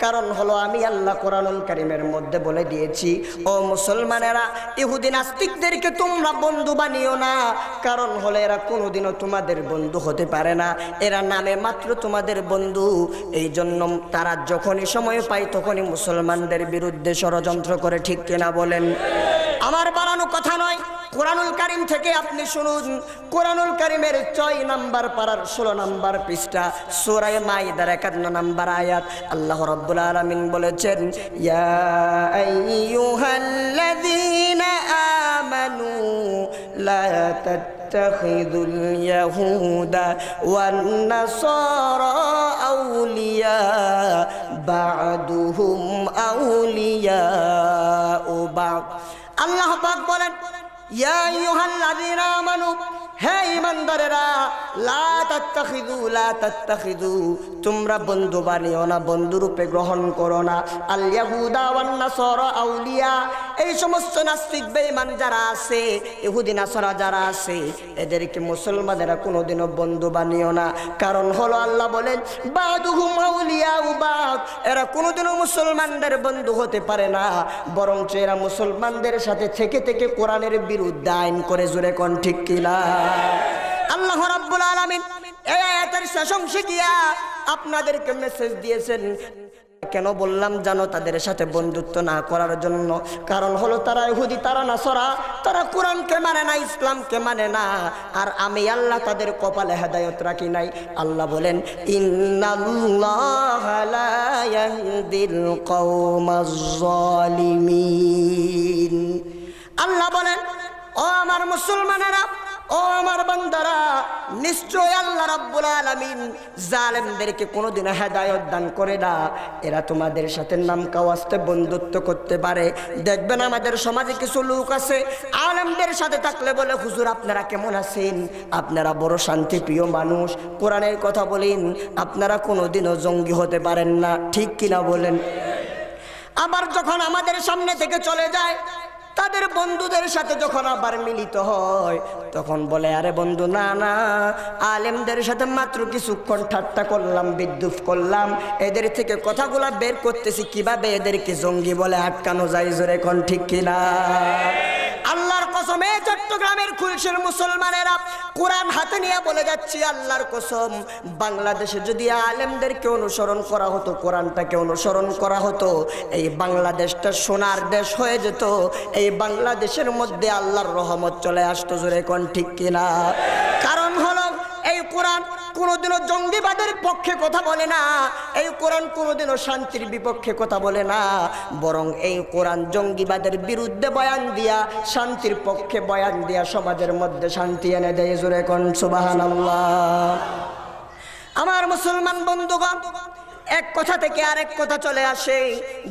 কারণ হলো আমি আল্লাহ কোরআনুল কারীমের মধ্যে বলে দিয়েছি, ও মুসলমানেরা, ইহুদি নাস্তিকদেরকে তোমরা বন্ধু বানিও না। কারণ হলো এরা কোনোদিনও তোমাদের বন্ধু হতে পারে না, এরা নামে মাত্র তোমাদের বন্ধু। এই জন্য তারা যখনই সময় পায় তখনই মুসলমানদের বিরুদ্ধে ষড়যন্ত্র করে, ঠিক কিনা বলেন? আমার বানানো কথা নয়, কোরআনুল কারীম থেকে আপনি শুনুন। কোরআনুল কারীমের 6 নম্বর পারার 16 নম্বর পৃষ্ঠা সূরা মাইদার 51 নম্বর আয়াত আল্লাহ রাব্বুল আলামিন বলেছেন, ইয়া আইয়ুহাল্লাযীনা আমানু লা তাত্তাখিযুল ইয়াহুদা ওয়ান নাসারা আউলিয়া বা'দুহুম আউলিয়াউ বা'দ। আল্লাহ পাক বলেন, ইয়া আইয়ুহাল্লাযীনা আমানু, হে ঈমানদারেরা, লা তাত্তাখিযু, তোমরা বন্ধু বানিও না, বন্ধুরূপে গ্রহণ করো না, আল ইয়াহুদা ওয়ান নাসারা আউলিয়া, এই সমস্ত নাস্তিক বেঈমান যারা আছে, ইহুদি নাসারা যারা আছে, এদেরকে মুসলমানেরা কোনোদিনও বন্ধু বানিও না। কারণ হলো আল্লাহ বলেন, বা'দুহুম আউলিয়াউ বা'দ, এরা কোনোদিনও মুসলমানদের বন্ধু হতে পারে না, বরং এরা মুসলমানদের সাথে থেকে থেকে কোরআনের বিরুদ্ধে আইন করে, জোরে কোন ঠিক কিনা? আল্লাহ রাব্বুল আলামিন এই আয়াতের শেষ অংশে গিয়া আপনাদেরকে মেসেজ দিয়েছেন। কেন বললাম জানো? তাদের সাথে বন্ধুত্ব না করার জন্য। কারণ হলো তারা ইহুদি, তারা নাসারা, তারা কোরআনকে মানে না, ইসলামকে মানে না। আর আমি আল্লাহ তাদের কপালে হেদায়েত রাখি নাই। আল্লাহ বলেন, ইন্নাল্লাহা লা ইয়াহদিল কওমাজ জালিমিন। আল্লাহ বলেন, ও আমার মুসলমানেরা, ও আমার বান্দারা, নিশ্চয় আল্লাহ রাব্বুল আলামিন জালেমদেরকে কোনোদিন হেদায়েত দান করে না। এরা তোমাদের সাথে নাম কাওয়াস্তে বন্ধুত্ব করতে পারে। দেখবেন আমাদের সমাজে কিছু লোক আছে, আলেমদের সাথে থাকলে বলে, হুজুর আপনারা কেমন আছেন, আপনারা বড় শান্তিপ্রিয় মানুষ, কোরআনের কথা বলেন, আপনারা কোনোদিনও জঙ্গি হতে পারেন না। ঠিক কিনা বলেন? আবার যখন আমাদের সামনে থেকে চলে যায়, তাদের বন্ধুদের সাথে যখন আবার মিলিত হয়, তখন বলে, আরে বন্ধু, না না, আলেমদের সাথে মাত্র কিছুক্ষণ ঠাট্টা করলাম, বিদ্রুপ করলাম, এদের থেকে কথাগুলা বের করতেছি কিভাবে এদেরকে জঙ্গি বলে আটকানো যায়। জোরে কোন ঠিক কিনা? আল্লাহর কসম, এই চট্টগ্রামের খুলশির মুসলমানেরা কোরআন হাতে নিয়ে বলে যাচ্ছি, আল্লাহর কসম, বাংলাদেশে যদি আলেমদেরকে অনুসরণ করা হতো, কোরআনটাকে অনুসরণ করা হতো, এই বাংলাদেশটা সোনার দেশ হয়ে যেত। এই বাংলাদেশের মধ্যে আল্লাহর রহমত চলে আসতো। জোরে কোন ঠিক কিনা? কারণ হলো, এই কোরআন কোনোদিনও জঙ্গিবাদের পক্ষে কথা বলে না, এই কোরআন কোনোদিনও শান্তির বিপক্ষে কথা বলে না, বরং এই কোরআন জঙ্গিবাদের বিরুদ্ধে বয়ান দিয়া, শান্তির পক্ষে বয়ান দিয়া সমাজের মধ্যে শান্তি এনে দেয়। জোরে কোন সুবহানাল্লাহ। আমার মুসলমান বন্ধুগণ, এক কথা থেকে আরেক কথা চলে আসে।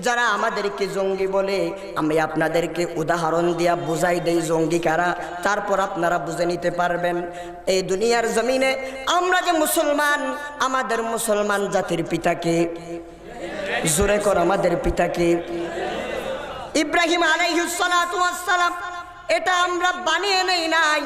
যারা আমাদেরকে জঙ্গি বলে, আমি আপনাদেরকে উদাহরণ দিয়া বুঝাই দেই জঙ্গি কারা, তারপর আপনারা বুঝে নিতে পারবেন। এই দুনিয়ার জমিনে আমরা যে মুসলমান, আমাদের মুসলমান জাতির পিতাকে, জোরে কর, আমাদের পিতাকে ইব্রাহিম আলাইহিস সালাতু ওয়াস সালাম। এটা আমরা বানিয়ে নেই নাই,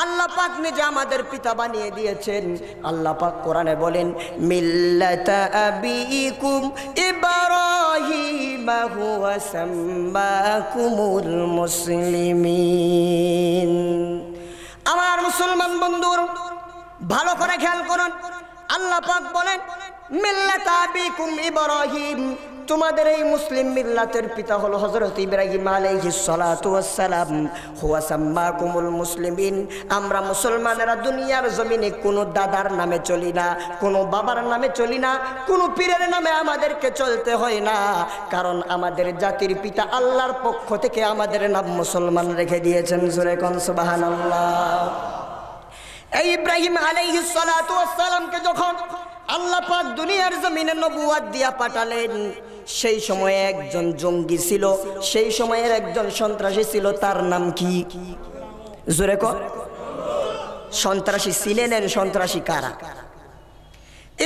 আল্লাহ পাক নিজে আমাদের পিতা বানিয়ে দিয়েছেন। আল্লাহ পাক কোরআনে বলেন, মিল্লাতা আবিকুম ইব্রাহিম হুয়া সাম্মাকুমুল মুসলিমিন। আমার মুসলমান বন্ধুর ভালো করে খেয়াল করুন, আল্লাহ পাক বলেন, মিল্লাতা আবিকুম ইব্রাহিম, তোমাদের এই মুসলিম মিল্লাতের পিতা হলো হযরত ইব্রাহিম আলাইহিস সালাতু ওয়াস সালাম। হুয়া সাম্মাকুমুল মুসলিমিন। আমরা মুসলমানেরা দুনিয়ার জমিনে কোনো দাদার নামে চলি না, কোনো বাবার নামে চলি না, কোনো পীরের নামে আমাদেরকে চলতে হয় না, কারণ আমাদের জাতির পিতা আল্লাহর পক্ষ থেকে আমাদের নাম মুসলমান রেখে দিয়েছেন। জোরে কোন সুবহানাল্লাহ। এই ইব্রাহিম আলাইহিস সালাতু ওয়াস সালামকে যখন আল্লাহ পাক দুনিয়ার জমিনে নবুয়ত দিয়া পাঠালেন, সেই সময়ে একজন জঙ্গি ছিল, সেই সময়ের একজন সন্ত্রাসী ছিল। তার নাম কি? জোরে কর। সন্ত্রাসী ছিলেন। এর সন্ত্রাসী কারা?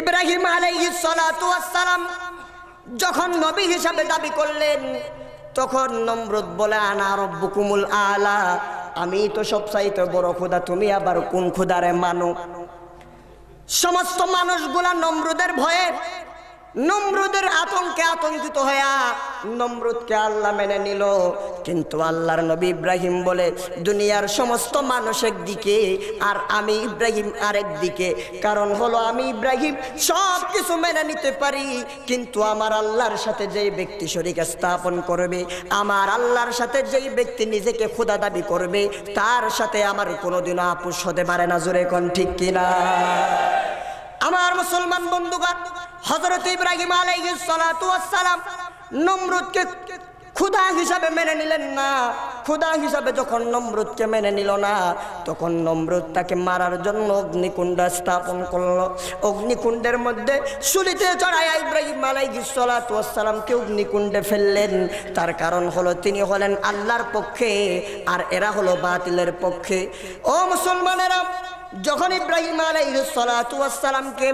ইব্রাহিম আলাইহিস সালাতু ওয়াস সালাম যখন নবী হিসাবে দাবি করলেন, তখন নমরুদ বলে, আনা রব্বুকুমুল আলা, আমি তো সবচাইতে বড় খোদা, তুমি আবার কোন খোদারে মানো? সমস্ত মানুষগুলা নমরুদের ভয়ে, নমরুদের আতঙ্কে আতঙ্কিত হয়ে নমরুদকে আল্লাহ মেনে নিল। কিন্তু আল্লাহর নবী ইব্রাহিম বলে, দুনিয়ার সমস্ত মানুষ একদিকে আর আমি ইব্রাহিম আরেক দিকে। কারণ হলো, আমি ইব্রাহিম সব কিছু মেনে নিতে পারি, কিন্তু আমার আল্লাহর সাথে যেই ব্যক্তি শরীক স্থাপন করবে, আমার আল্লাহর সাথে যেই ব্যক্তি নিজেকে খোদা দাবি করবে, তার সাথে আমার কোনোদিনও আপোষ হতে পারে না। জোরে কোন ঠিক কিনা? আমার মুসলমান বন্ধুগণ, হযরত ইব্রাহিম আলাইহিস সালাতু ওয়াস সালাম নমরুদকে খোদা হিসাবে মেনে নিলেন না। খোদা হিসাবে যখন নমরুদকে মেনে নিল না, তখন নমরুদ তাকে মারার জন্য অগ্নিকুণ্ড স্থাপন করলো। অগ্নিকুণ্ডের মধ্যে শুলিতে চড়াইয়া ইব্রাহিম আলাইহিস সালাতু ওয়াস সালামকে অগ্নিকুণ্ডে ফেললেন। তার কারণ হলো, তিনি হলেন আল্লাহর পক্ষে আর এরা হলো বাতিলের পক্ষে। ও মুসলমানেরা, যখন ইব্রাহিম আলাইহিস সালাতু ওয়াস সালামকে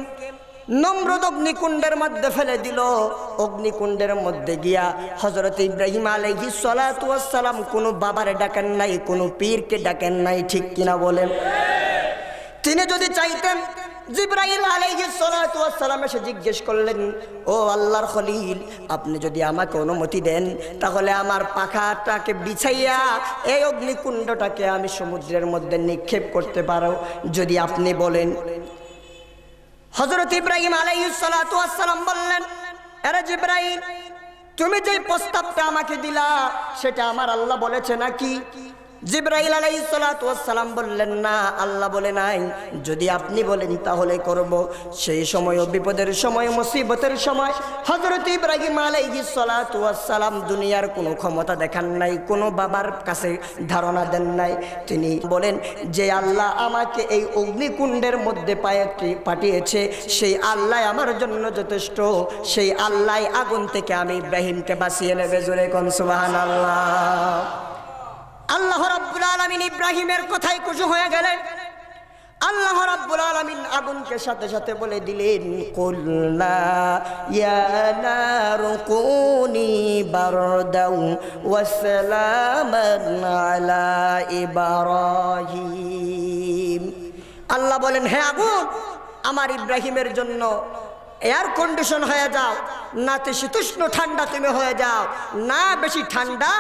নমরুদ অগ্নিকুণ্ডের মধ্যে ফেলে দিল, অগ্নিকুণ্ডের মধ্যে গিয়া হযরত ইব্রাহিম আলাইহিস সালাতু ওয়াস সালাম কোনো বাবারে ডাকেন নাই, কোনো পীরকে ডাকেন নাই। ঠিক কিনা বলেন? তিনি যদি চাইতেন, জিবরাইল আলাইহিস সালাতু ওয়াস সালাম এসে জিজ্ঞেস করলেন, ও আল্লাহর খলিল, আপনি যদি আমাকে অনুমতি দেন, তাহলে আমার পাখাটাকে বিছাইয়া এই অগ্নিকুণ্ডটাকে আমি সমুদ্রের মধ্যে নিক্ষেপ করতে পারো, যদি আপনি বলেন। হযরত ইব্রাহিম আলাইহিস সালাতু ওয়াস সালাম বললেন, আরে জিবরাইল, তুমি যে প্রস্তাবটা আমাকে দিলা, সেটা আমার আল্লাহ বলেছে নাকি? জিবরাইল আলাইহিস সালাতু ওয়াস সালাম বললেন, না, আল্লাহ বলে নাই, যদি আপনি বলেন তাহলে করব। সেই সময় বিপদের সময়, মুসিবতের সময় হযরত ইব্রাহিম আলাইহিস সালাতু ওয়াস সালাম দুনিয়ার কোনো ক্ষমতা দেখান নাই, কোনো বাবার কাছে ধারণা দেন নাই। তিনি বলেন যে আল্লাহ আমাকে এই অগ্নিকুণ্ডের মধ্যে পাঠিয়েছে, সেই আল্লাহ আমার জন্য যথেষ্ট। সেই আল্লাহ আগুন থেকে আমি ইব্রাহিমকে বাঁচিয়ে নেবে। জোরে কোন সুবহানাল্লাহ। আল্লাহ রাব্বুল আলামিন ইব্রাহিমের কথায় খুশি হয়ে গেলেন। আল্লাহ রাব্বুল আলামিন আগুনকে সাথে সাথে বলে দিলেন, কুল্লা ইয়া নারু কুনি বারদাও ওয়া সালামান আলা ইব্রাহিম। আল্লাহ বলেন, হে আগুন, আমার ইব্রাহিমের জন্য এয়ার কন্ডিশন হয়ে যাও, না শীতোষ্ণ ঠান্ডা তুমি হয়ে যাও, না বেশি ঠান্ডা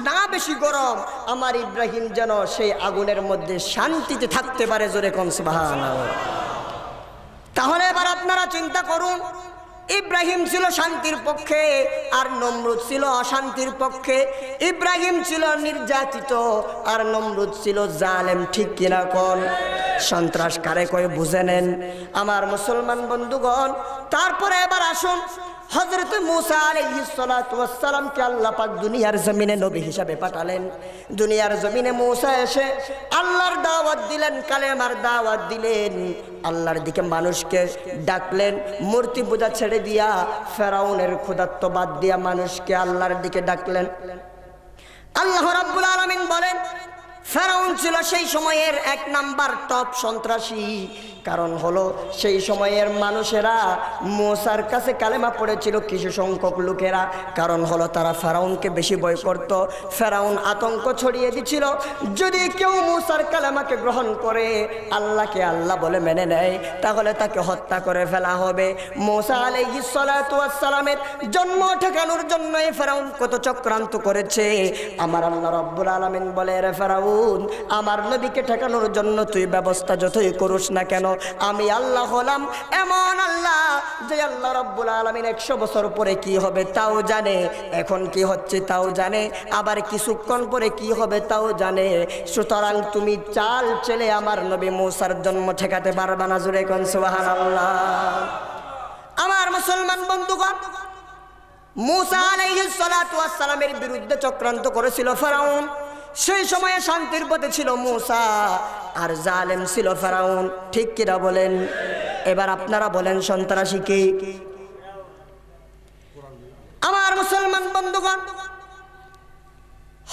না বেশি গরম। আমার ইব্রাহিম যেন সেই আগুনের মধ্যে শান্তিতে থাকতে পারে। জোরে কোন সুবহানাল্লাহ। তাহলে এবার আপনারা চিন্তা করুন, ইব্রাহিম ছিল শান্তির পক্ষে আর নমরুদ ছিল অশান্তির পক্ষে। ইব্রাহিম ছিল নির্যাতিত আর নমরুদ ছিল জালেম। ঠিক কিনা কোন? সন্ত্রাস কারে কয় বুঝে নেন আমার মুসলমান বন্ধুগণ। তারপরে এবার আসুন, হযরত মূসা আলাইহিস সালাতু ওয়াস সালামকে আল্লাহ পাক দুনিয়ার জমিনে নবী হিসাবে পাঠালেন। দুনিয়ার জমিনে মূসা এসে আল্লাহর দাওয়াত দিলেন, কালেমার দাওয়াত দিলেন, আল্লাহর দিকে মানুষকে ডাকলেন। মূর্তি পূজা ছেড়ে দিয়া, ফেরাউনের ক্ষুধার্ত বাদ দিয়া মানুষকে আল্লাহর দিকে ডাকলেন। আল্লাহ রাব্বুল আলামিন বলেন, ফেরাউন ছিল সেই সময়ের এক নাম্বার টপ সন্ত্রাসী। কারণ হলো সেই সময়ের মানুষেরা মূসার কাছে কালেমা পড়েছিল কিছু সংখ্যক লোকেরা। কারণ হলো তারা ফেরাউনকে বেশি ভয় করত। ফেরাউন আতঙ্ক ছড়িয়ে দিছিল, যদি কেউ মূসার কালেমাকে গ্রহণ করে, আল্লাহকে আল্লাহ বলে মেনে নেয়, তাহলে তাকে হত্যা করে ফেলা হবে। মূসা আলাইহিস সালাতু ওয়াস সালামের জন্ম ঠেকানোর জন্য ফেরাউন কত চক্রান্ত করেছে। আমার আল্লাহ রাব্বুল আলামিন বলে, রে ফেরাউন, আমার নবীকে ঠেকানোর জন্য তুই ব্যবস্থা যতই করুস না কেন, আমি আল্লাহ হলাম এমন আল্লাহ যে আল্লাহ রাব্বুল আলামিন 100 বছর পরে কি হবে তাও জানে, এখন কি হচ্ছে তাও জানে, আবার কিছুক্ষণ পরে কি হবে তাও জানে। সুতরাং তুমি চাল চলে আমার নবী মূসার জন্ম ঠেকাতে পারবা না। জোরে কোন সুবহানাল্লাহ। আমার মুসলমান বন্ধুগণ, মূসা আলাইহিস সালাতু ওয়াস সালামের বিরুদ্ধে চক্রান্ত করেছিল ফেরাউন। সেই সময়ে শান্তির পথে ছিল মূসা আর জালেম ছিল ফেরাউন। ঠিক কিনা বলেন? এবার আপনারা বলেন সন্ত্রাসী কে? আমার মুসলমান বন্ধুগণ,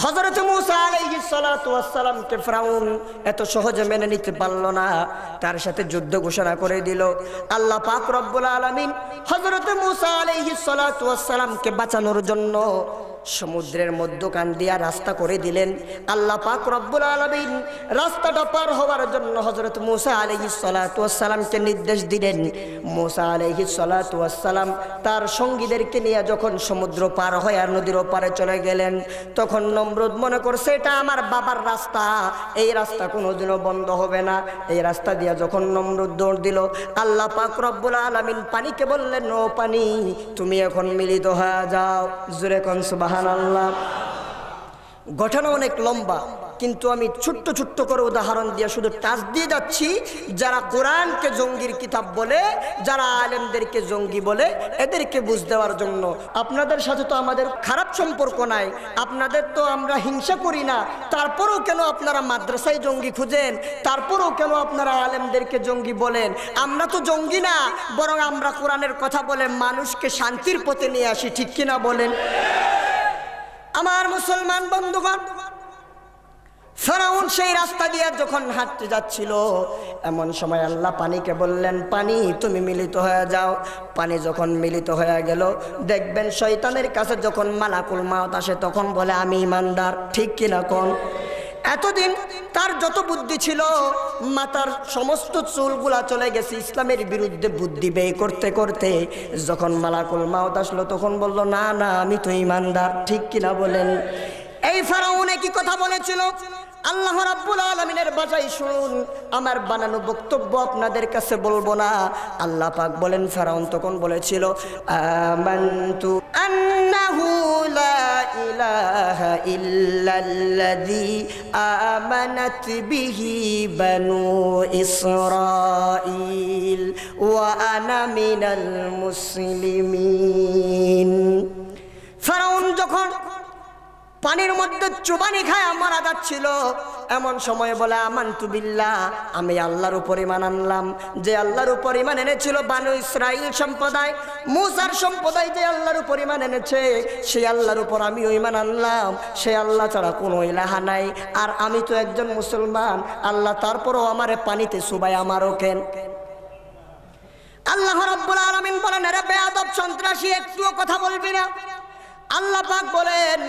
হযরত মূসা আলাইহিস সালাতু ওয়াস সালামকে ফেরাউন এত সহজে মেনে নিতে পারল না, তার সাথে যুদ্ধ ঘোষণা করে দিল। আল্লাহ পাক রব্বুল আলামিন হযরত মূসা আলাইহিস সালাতু ওয়াস সালামকে বাঁচানোর জন্য সমুদ্রের মধ্যখান দিয়া রাস্তা করে দিলেন। আল্লাহ পাক রব্বুল আলামিন রাস্তাটা পার হওয়ার জন্য হযরত মূসা আলাইহিস সালাতু ওয়াস সালামকে নির্দেশ দিলেন। মূসা আলাইহিস সালাতু ওয়াস সালাম তার সঙ্গীদেরকে নিয়ে যখন সমুদ্র পার হয়ে আর নদীর ওপারে চলে গেলেন, তখন নমরুদ মনে করছে এটা আমার বাবার রাস্তা, এই রাস্তা কোনোদিনও বন্ধ হবে না। এই রাস্তা দিয়া যখন নমরুদ দৌড় দিল, আল্লাহ পাক রব্বুল আলামিন পানিকে বললেন, ও পানি, তুমি এখন মিলিত হয়ে যাও। জোরে কোন সুবহানাল্লাহ। ঘটনা অনেক লম্বা, কিন্তু আমি ছোট্ট ছোট্ট করে উদাহরণ দিয়ে শুধু টাচ দিয়ে যাচ্ছি। যারা কোরআনকে জঙ্গির কিতাব বলে, যারা আলেমদেরকে জঙ্গি বলে, এদেরকে বুঝ দেওয়ার জন্য। আপনাদের সাথে তো আমাদের খারাপ সম্পর্ক নাই, আপনাদের তো আমরা হিংসা করি না, তারপরেও কেন আপনারা মাদ্রাসায় জঙ্গি খুঁজেন? তারপরেও কেন আপনারা আলেমদেরকে জঙ্গি বলেন? আমরা তো জঙ্গি না, বরং আমরা কোরআনের কথা বলে মানুষকে শান্তির পথে নিয়ে আসি। ঠিক কিনা বলেন? আমার মুসলমান বন্ধুগণ, ফেরাউন সেই রাস্তা দিয়ে যখন হাঁটতে যাচ্ছিল, এমন সময় আল্লাহ পানিকে বললেন, পানি তুমি মিলিত হয়ে যাও। পানি যখন মিলিত হয়ে গেল, দেখবেন শয়তানের কাছে যখন মালাকুল মাউত আসে তখন বলে আমি ঈমানদার। ঠিক কিনা কোন? এতদিন তার যত বুদ্ধি ছিল, মাথার সমস্ত চুলগুলা চলে গেছে ইসলামের বিরুদ্ধে বুদ্ধি ব্যয় করতে করতে। যখন মালাকুল মাউত আসলো তখন বলল, না না, আমি তো ঈমানদার। ঠিক কিনা বলেন? এই ফেরাউন একই কথা বলেছিল, আল্লাহ রাব্বুল আলামিনের ভাষায় শুনুন, আমার বানানো বক্তব্য আপনাদের কাছে বলবো না। আল্লাহ পাক বলেন, ফেরাউন তখন বলেছিল আমানতু আন্নাহু লা ইলাহা ইল্লাল্লাযী আমানাত বিহি বানু ইসরাঈল ওয়া আনা মিনাল মুসলিমিন। ফেরাউন যখন পানির মধ্যে চুবানি খায় মারা যাচ্ছিল, এমন সময় বলে আমানতু বিল্লাহ, আমি আল্লাহর উপর ঈমান আনলাম। যে আল্লাহর উপর ঈমান এনেছিল বানু ইসরাঈল সম্প্রদায়, মুসার সম্প্রদায় যে আল্লাহর উপর ঈমান এনেছে, সেই আল্লাহর উপর আমিও ঈমান আনলাম। সেই আল্লাহ ছাড়া কোনো ইলাহা নাই। আর আমি তো একজন মুসলমান, আল্লাহ তারপরও আমারে পানিতে চুবাই আমারও কেন? আল্লাহ রাব্বুল আলামিন বলেন, এরা বেয়াদব সন্ত্রাসী, একটুও কথা বলবি না। আল্লাহ পাক বলেন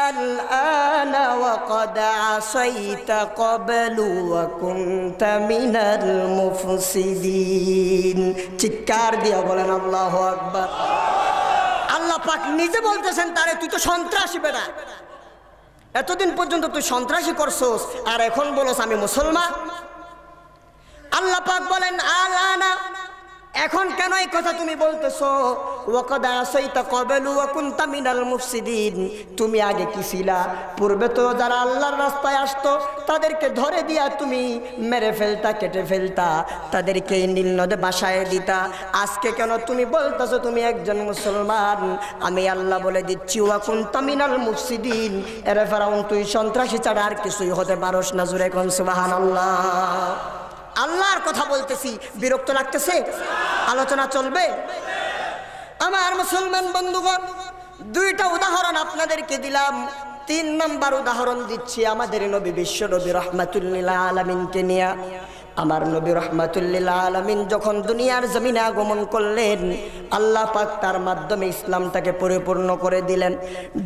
আল-আনা ওয়া ক্বাদ আসাইতা ক্বাবলু ওয়া কুনতা মিনাল মুফসিদিন। চিৎকার দিয়ে বলেন আল্লাহু আকবার। আল্লাহ পাক নিজে বলতেছেন তারে, তুই তো সন্ত্রাসী বেটা, এতদিন পর্যন্ত তুই সন্ত্রাসী করছস, আর এখন বলস আমি মুসলমান। আল্লাহ পাক বলেন আল-আনা, এখন কেন এই কথা তুমি বলতেছো? ওয়াকাদ আসাইতা ক্বাবলু ওয়া কুনতা মিনাল মুফসিদিন। তুমি আগে কি ছিলা? পূর্বে তো যারা আল্লাহর রাস্তায় আসতো তাদেরকে ধরে দিয়া তুমি মেরে ফেলতা, কেটে ফেলতা, তাদেরকে নীল নদে ভাসায় দিতা। আজকে কেন তুমি বলতেছো তুমি একজন মুসলমান? আমি আল্লাহ বলে দিচ্ছি ওয়া কুনতা মিনাল মুফসিদিন। এরে ফেরাউন, তুই সন্ত্রাসী ছাড়া আর কিছুই হতে পারস না। জোরে কোন সুবহানাল্লাহ। আল্লাহর কথা বলতেছি, বিরক্ত লাগতেছে? আলোচনা চলবে? আমার মুসলমান বন্ধুগণ, দুইটা উদাহরণ আপনাদেরকে দিলাম। 3 নাম্বার উদাহরণ দিচ্ছি আমাদের নবী বিশ্ব নবী রাহমাতুল লিল আলামিনকে নিয়ে। আমার নবী রাহমাতুল লিল আলামিন যখন দুনিয়ার জমিনে আগমন করলেন, আল্লাহ পাক তার মাধ্যমে ইসলামটাকে পরিপূর্ণ করে দিলেন।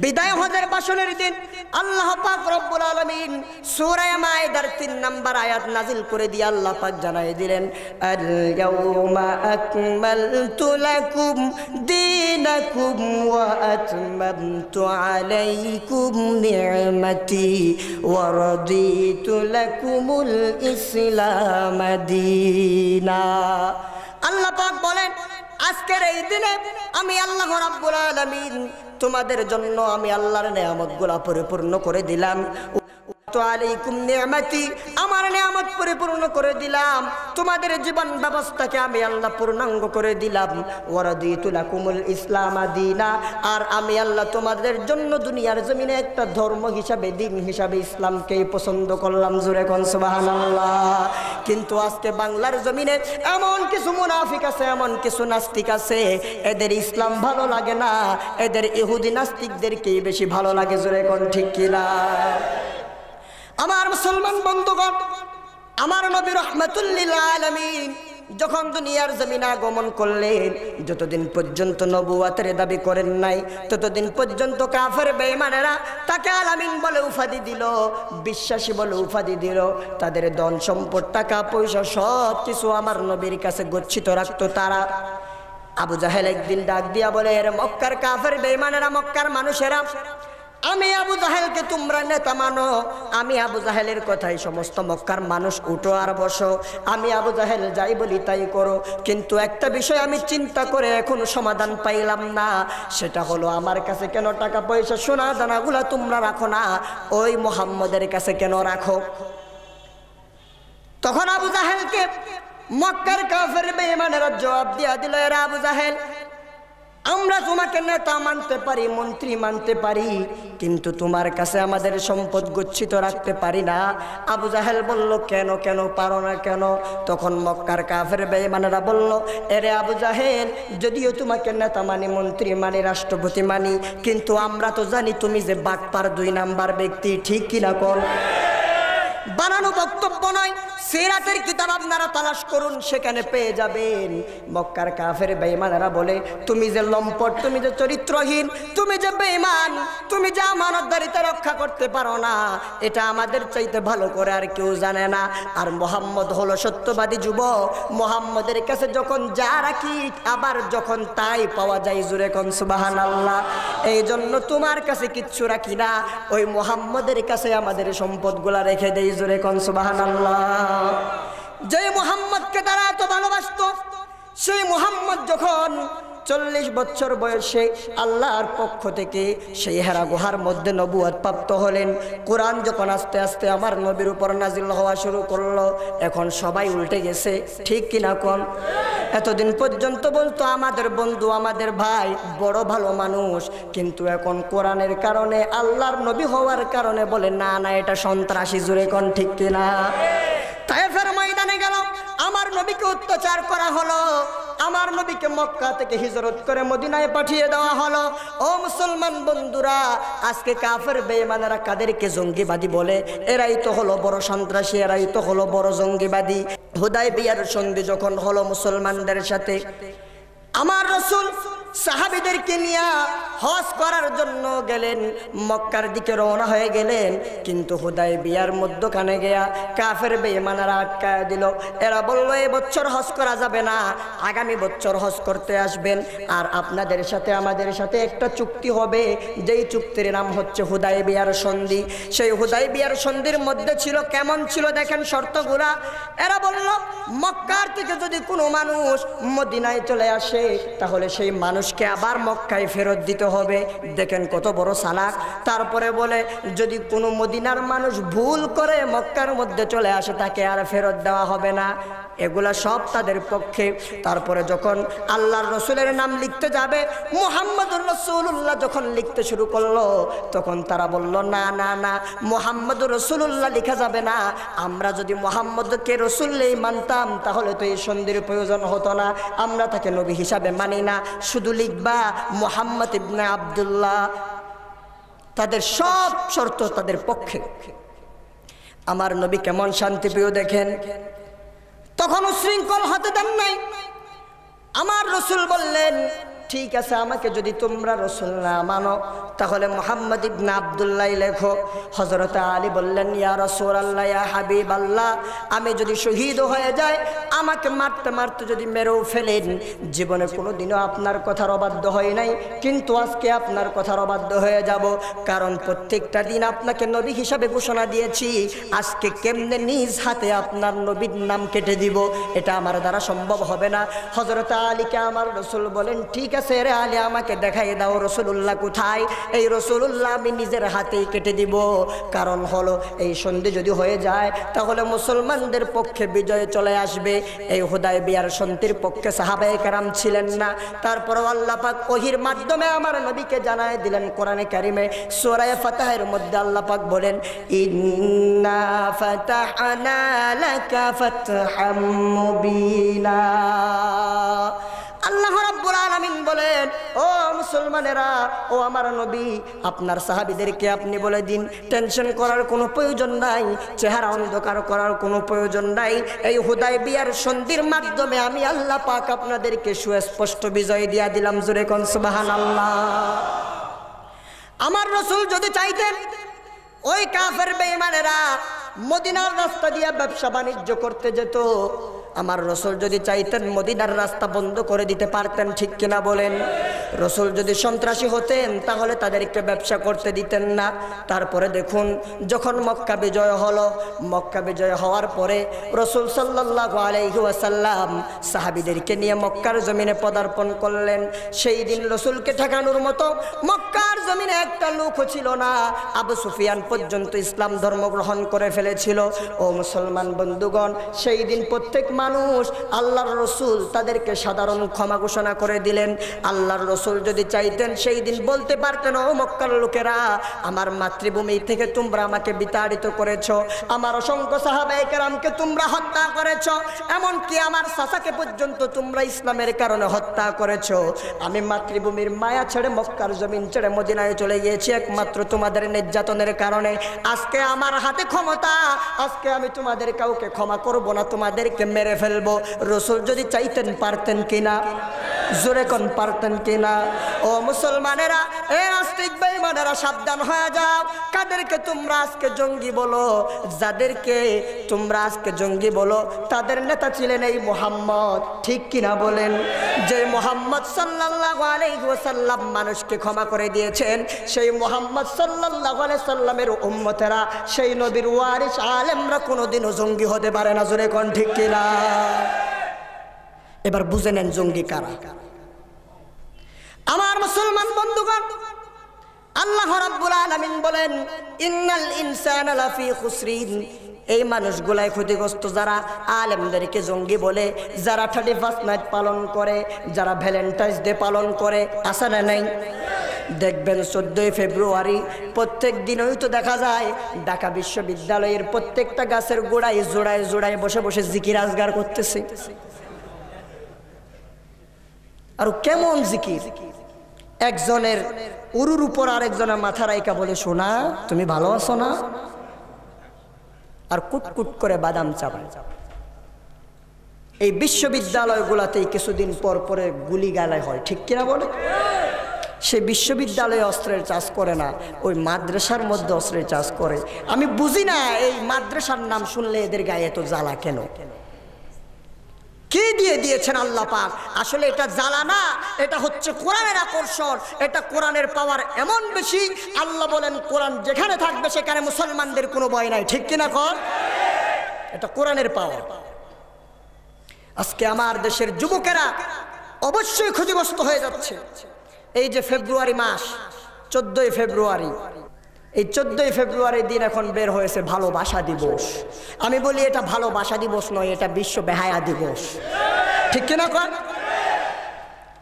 বিদায় হজের ভাষণের দিন আল্লাহ পাক রব্বুল আলামিন সূরা মায়েদার 3 নাম্বার আয়াত নাজিল করে দিয়ে আল্লাহ পাক জানাই দিলেন, আল ইয়াউমা আকমালতু লাকুম দীনাকুম ওয়া আতমামতু আলাইকুম নি'মাতি ওয়া রাদিতু লাকুমুল ইসলাম মদিনা। আল্লাহ পাক বলেন, আজকের এই দিনে আমি আল্লাহ রাব্বুল আলামিন তোমাদের জন্য আমি আল্লাহর নিয়ামতগুলো পরিপূর্ণ করে দিলাম। আলাইকুম নিয়ামতি, আমার নিয়ামত পরিপূর্ণ করে দিলাম। তোমাদের জীবন ব্যবস্থাকে আমি আল্লাহ পূর্ণাঙ্গ করে দিলাম। ওয়ারাদিতু লাকুমুল ইসলাম দীনা, আর আমি আল্লাহ তোমাদের জন্য দুনিয়ার জমিনে একটা ধর্ম হিসাবে, দিন হিসাবে ইসলামকেই পছন্দ করলাম। জোরে কোন সুবহানাল্লাহ। কিন্তু আজকে বাংলার জমিনে এমন কিছু মুনাফিক আছে, এমন কিছু নাস্তিক আছে, এদের ইসলাম ভালো লাগে না, এদের ইহুদি নাস্তিকদেরকেই বেশি ভালো লাগে। জোরে কোন ঠিক কিনা? আমার মুসলমান বন্ধুগণ, আমার নবী রাহমাতুল লিল আলামিন যখন দুনিয়ার জমিনে আগমন করলেন, যতদিন পর্যন্ত নবুয়তের দাবি করেন নাই, ততদিন পর্যন্ত কাফের বেঈমানেরা তাকে আলামিন বলে উপাধি দিল, বিশ্বাসী বলে উপাধি দিল। তাদের ধন সম্পদ, টাকা পয়সা সব কিছু আমার নবীর কাছে গচ্ছিত রাখতো তারা। আবু জাহেল একদিন ডাক দিয়া বলে, এর মক্কার কাফের বেঈমানেরা, মক্কার মানুষেরা, আমি আবু জাহেলকে তোমরা নেতা মানো, আমি আবু জাহেলের কথাই সমস্ত মক্কার মানুষ উঠো আর বসো, আমি আবু জাহেল যাই বলি তাই করো। কিন্তু একটা বিষয় আমি চিন্তা করে এখনো সমাধান পাইলাম না, সেটা হলো আমার কাছে কেন টাকা পয়সা সোনা দানাগুলা তোমরা রাখো না, ওই মুহাম্মদের কাছে কেন রাখো? তখন আবু জাহেলকে মক্কার কাফের বেঈমানেরা জবাব দিয়া দিল, এরা আবু জাহেল, আমরা তোমাকে নেতা মানতে পারি, মন্ত্রী মানতে পারি, কিন্তু তোমার কাছে আমাদের সম্পদ গচ্ছিত রাখতে পারি না। আবু জাহেল বলল, কেন কেন পারো না কেন? তখন মক্কার কাফের বেঈমানেরা বলল, এরে আবু জাহেল, যদিও তোমাকে নেতা মানি, মন্ত্রী মানি, রাষ্ট্রপতি মানি, কিন্তু আমরা তো জানি তুমি যে বাটপার 2 নাম্বার ব্যক্তি। ঠিক কিনা কর? বানানো বক্তব্য নয়, সিরাতের কিতাব আপনারা তালাশ করুন, সেখানে পেয়ে যাবেন। মক্কার কাফের বেঈমানেরা বলে, তুমি যে লম্পট, তুমি যে চরিত্রহীন, তুমি যে বেঈমান, তুমি যে আমানতদারিতা রক্ষা করতে পারো না, এটা আমাদের চাইতে ভালো করে আর কেউ জানে না। আর মুহাম্মদ হলো সত্যবাদী যুবক, মুহাম্মদের কাছে যখন যা রাখি আবার যখন তাই পাওয়া যায়। জোরে কোন সুবহানাল্লাহ। এই জন্য তোমার কাছে কিচ্ছু রাখি না, ওই মুহাম্মদের কাছে আমাদের সম্পদগুলা রেখে দেই। জোরে কোন সুবহানাল্লাহ। যে মুহাম্মদকে তারা এত ভালোবাসতো, সেই মুহাম্মদ যখন 40 বছর বয়সে আল্লাহর পক্ষ থেকে সেই হেরা গুহার মধ্যে নবুয়ত প্রাপ্ত হলেন, কোরআন যখন আস্তে আস্তে আমার নবীর উপর নাজিল হওয়া শুরু করলো, এখন সবাই উল্টে গেছে, ঠিক কিনা কোন? এতদিন পর্যন্ত বলতো আমাদের বন্ধু, আমাদের ভাই, বড় ভালো মানুষ, কিন্তু এখন কোরআনের কারণে, আল্লাহর নবী হওয়ার কারণে বলে না না এটা সন্ত্রাসী। জোরে কোন ঠিক কিনা? তায়েফের ময়দানে গেল, আমার নবীকে অত্যাচার করা হলো, আমার নবীকে মক্কা থেকে হিজরত করে মদিনায় পাঠিয়ে দেওয়া হলো। ও মুসলমান বন্ধুরা, আজকে কাফের বেঈমানেরা কাদেরকে জঙ্গিবাদী বলে? এরাই তো হলো বড় সন্ত্রাসী, এরাই তো হলো বড় জঙ্গিবাদী। হুদায়বিয়ার সন্ধি যখন হলো মুসলমানদের সাথে, আমার রাসূল সাহাবীদেরকে নিয়ে হজ করার জন্য গেলেন, মক্কার দিকে রওনা হয়ে গেলেন, কিন্তু হুদায়বিয়ার মধ্যখানে গিয়া কাফের বেঈমানেরা আটকায় দিল। এরা বলল এই বছর হজ করা যাবে না, আগামী বছর হজ করতে আসবেন, আর আপনাদের সাথে আমাদের সাথে একটা চুক্তি হবে, যেই চুক্তির নাম হচ্ছে হুদায়বিয়ার সন্ধি। সেই হুদায়বিয়ার সন্ধির মধ্যে ছিল, কেমন ছিল দেখেন শর্তগুলা। এরা বলল মক্কার থেকে যদি কোনো মানুষ মদিনায় চলে আসে, তাহলে সেই মানুষকে আবার মক্কায় ফেরত দিতে হবে। দেখেন কত বড় চালাক। তারপরে বলে যদি কোনো মদিনার মানুষ ভুল করে মক্কার মধ্যে চলে আসে, তাকে আর ফেরত দেওয়া হবে না। এগুলা সব তাদের পক্ষে। তারপরে যখন আল্লাহর রসুলের নাম লিখতে যাবে, মুহাম্মদুর রাসূলুল্লাহ যখন লিখতে শুরু করলো, তখন তারা বলল না না না, মুহাম্মদুর রাসূলুল্লাহ লেখা যাবে না। আমরা যদি মুহাম্মদকে রাসূলই মানতাম, তাহলে তো এই সন্ধির প্রয়োজন হতো না। আমরা তাকে নবী হিসাবে মানি না, শুধু লিখবা মুহাম্মদ ইবনে আব্দুল্লাহ। তাদের সব শর্ত তাদের পক্ষে। আমার নবী কেমন শান্তিপ্রিয় দেখেন, তখন উশৃঙ্খল হতে দেন নাই। আমার রাসূল বললেন ঠিক আছে, আমাকে যদি তোমরা রাসূল না মানো, তাহলে মুহাম্মদ ইবনে আব্দুল্লাহ লেখো। হযরত আলী বললেন ইয়া রাসূলুল্লাহ, ইয়া হাবিবাল্লাহ, আমি যদি শহীদ হয়ে যাই, আমাকে মারতে মারতে যদি মেরেও ফেলেন, জীবনে কোনোদিনও আপনার কথার অবাধ্য হয় নাই, কিন্তু আজকে আপনার কথার অবাধ্য হয়ে যাব। কারণ প্রত্যেকটা দিন আপনাকে নবী হিসাবে ঘোষণা দিয়েছি, আজকে কেমনে নিজ হাতে আপনার নবীর নাম কেটে দিব, এটা আমার দ্বারা সম্ভব হবে না। হযরত আলীকে আমার রাসূল বলেন ঠিক আছে রে আলী, আমাকে দেখাই দাও রাসূলুল্লাহ কোথায়। এই রাসূলুল্লাহ আমি নিজের হাতেই কেটে দিব। কারণ হলো এই সন্ধি যদি হয়ে যায়, তাহলে মুসলমানদের পক্ষে বিজয় চলে আসবে। এই হুদায়বিয়ার সন্ধির পক্ষে সাহাবায়ে কেরাম ছিলেন না। তারপরও আল্লাহ পাক ওহীর মাধ্যমে আমার নবীকে জানায় দিলেন, কোরআনে কারিমে সূরা ফাতহের মধ্যে আল্লাহ পাক বলেন ইন্না ফাতাহনা লাকা ফাতহাম মুবিনা। আল্লাহ রাব্বুল আলামিন বলেন, ও মুসলমানেরা, ও আমার নবী, আপনার সাহাবীদেরকে আপনি বলে দিন টেনশন করার কোনো প্রয়োজন নাই, চেহারা অন্ধকার করার কোনো প্রয়োজন নাই। এই হুদায়বিয়ার সন্ধির মাধ্যমে আমি আল্লাহ পাক আপনাদেরকে সুস্পষ্ট বিজয় দিয়া দিলাম। জোরে কোন সুবহানাল্লাহ। আমার রাসূল যদি চাইতেন ওই কাফের বেঈমানেরা মদিনার রাস্তা দিয়ে ব্যবসা বাণিজ্য করতে যেত, আমার রাসূল যদি চাইতেন মদিনার রাস্তা বন্ধ করে দিতে পারতেন, ঠিক কিনা বলেন? রাসূল যদি সন্ত্রাসী হতেন, তাহলে তাদেরকে ব্যবসা করতে দিতেন না। তারপরে দেখুন, যখন মক্কা বিজয় হলো, মক্কা বিজয় হওয়ার পরে রাসূল সাল্লাল্লাহু আলাইহি ওয়াসাল্লাম সাহাবীদেরকে নিয়ে মক্কার জমিনে পদার্পণ করলেন। সেই দিন রাসূলকে ঠেকানোর মতো মক্কার জমিনে একটা লোকও ছিল না। আবু সুফিয়ান পর্যন্ত ইসলাম ধর্ম গ্রহণ করে ফেলেছিল। ও মুসলমান বন্ধুগণ, সেই দিন প্রত্যেক মানুষ আল্লাহর রসুল তাদেরকে সাধারণ ক্ষমা ঘোষণা করে দিলেন। আল্লাহর রসুল যদি চাইতেন সেই দিন বলতে পারতেন, ও মক্কার লোকেরা, আমার মাতৃভূমি থেকে তোমরা আমাকে বিতাড়িত করেছো, আমার অসংখ্য সাহাবায়ে কেরামকে তোমরা হত্যা করেছো, এমনকি আমার চাচাকে পর্যন্ত তোমরা ইসলামের কারণে হত্যা করেছো। আমি মাতৃভূমির মায়া ছেড়ে মক্কার জমিন ছেড়ে মদিনায় চলে গিয়েছি একমাত্র তোমাদের নির্যাতনের কারণে। আজকে আমার হাতে ক্ষমতা, আজকে আমি তোমাদের কাউকে ক্ষমা করব না, তোমাদেরকে মেরে ফেলবো। রসুল যদি চাইতেন পারতেন কিনা? জোরে কোন পারতেন কিনা? ও মুসলমানেরা, এ নাস্তিক বেঈমানেরা সাবধান হয়ে যাও। কাদেরকে তোমরা আজকে জঙ্গি বলো, যাদেরকে তোমরা আজকে জঙ্গি বলো, তাদের নেতা ছিলেন এই মুহাম্মদ, ঠিক কিনা বলেন? যে মুহাম্মদ সাল্লাল্লাহু আলাইহি ওয়াসাল্লাম মানুষকে ক্ষমা করে দিয়েছেন, সেই মুহাম্মদ সাল্লাল্লাহু আলাইহি সাল্লামের উম্মতেরা, সেই নবীর ওয়ারিস আলেমরা কোনোদিনও জঙ্গি হতে পারে না। জোরে কোন ঠিক কিনা? এবার বুঝে নেন জঙ্গি কারা। আমার মুসলমান বন্ধুগণ, আল্লাহ রাব্বুল আলামিন বলেন, ইন্নাল ইনসানা লাফি খুসরিন, এই মানুষগুলাই ক্ষতিগ্রস্ত যারা আলেমদেরকে জঙ্গি বলে, যারা 31 নাইট পালন করে, যারা ভ্যালেন্টাইন্স ডে পালন করে। আছে না নাই? দেখবেন 14 ফেব্রুয়ারি প্রত্যেক দিনই তো দেখা যায় ঢাকা বিশ্ববিদ্যালয়ের প্রত্যেকটা গাছের গোড়ায় জোড়ায় জোড়ায় বসে বসে জিকির আজগার করতেছে। আর কেমন জিকির! একজনের উরুর উপর আরেকজনের মাথা রাইকা বলে, শোনা তুমি ভালো আছো না? আর কুটকুট করে বাদাম চাবায়। এই বিশ্ববিদ্যালয়গুলাতেই কিছুদিন পর পরে গুলি গালায় হয়, ঠিক কিনা বলে? সে বিশ্ববিদ্যালয়ে অস্ত্রের চাষ করে না, ওই মাদ্রাসার মধ্যে অস্ত্রের চাষ করে। আমি বুঝি না এই মাদ্রাসার নাম শুনলে এদের গায়ে এত জ্বালা কেন? কে দিয়ে দিয়েছেন আল্লাহ পাক? আসলে এটা জ্বালা না, এটা হচ্ছে কোরআনের আকর্ষণ, এটা কোরআনের পাওয়ার এমন বেশি। আল্লাহ বলেন, কোরআন যেখানে থাকবে সেখানে মুসলমানদের কোনো ভয় নাই, ঠিক কিনা কর? এটা কোরআনের পাওয়ার। আজকে আমার দেশের যুবকেরা অবশ্যই ক্ষতিগ্রস্ত হয়ে যাচ্ছে। এই যে ফেব্রুয়ারি মাস, 14 ফেব্রুয়ারি, এই 14 ফেব্রুয়ারির দিন এখন বের হয়েছে ভালোবাসা দিবস। আমি বলি এটা ভালোবাসা দিবস নয়, এটা বিশ্ব বেহায়া দিবস, ঠিক কিনা কর?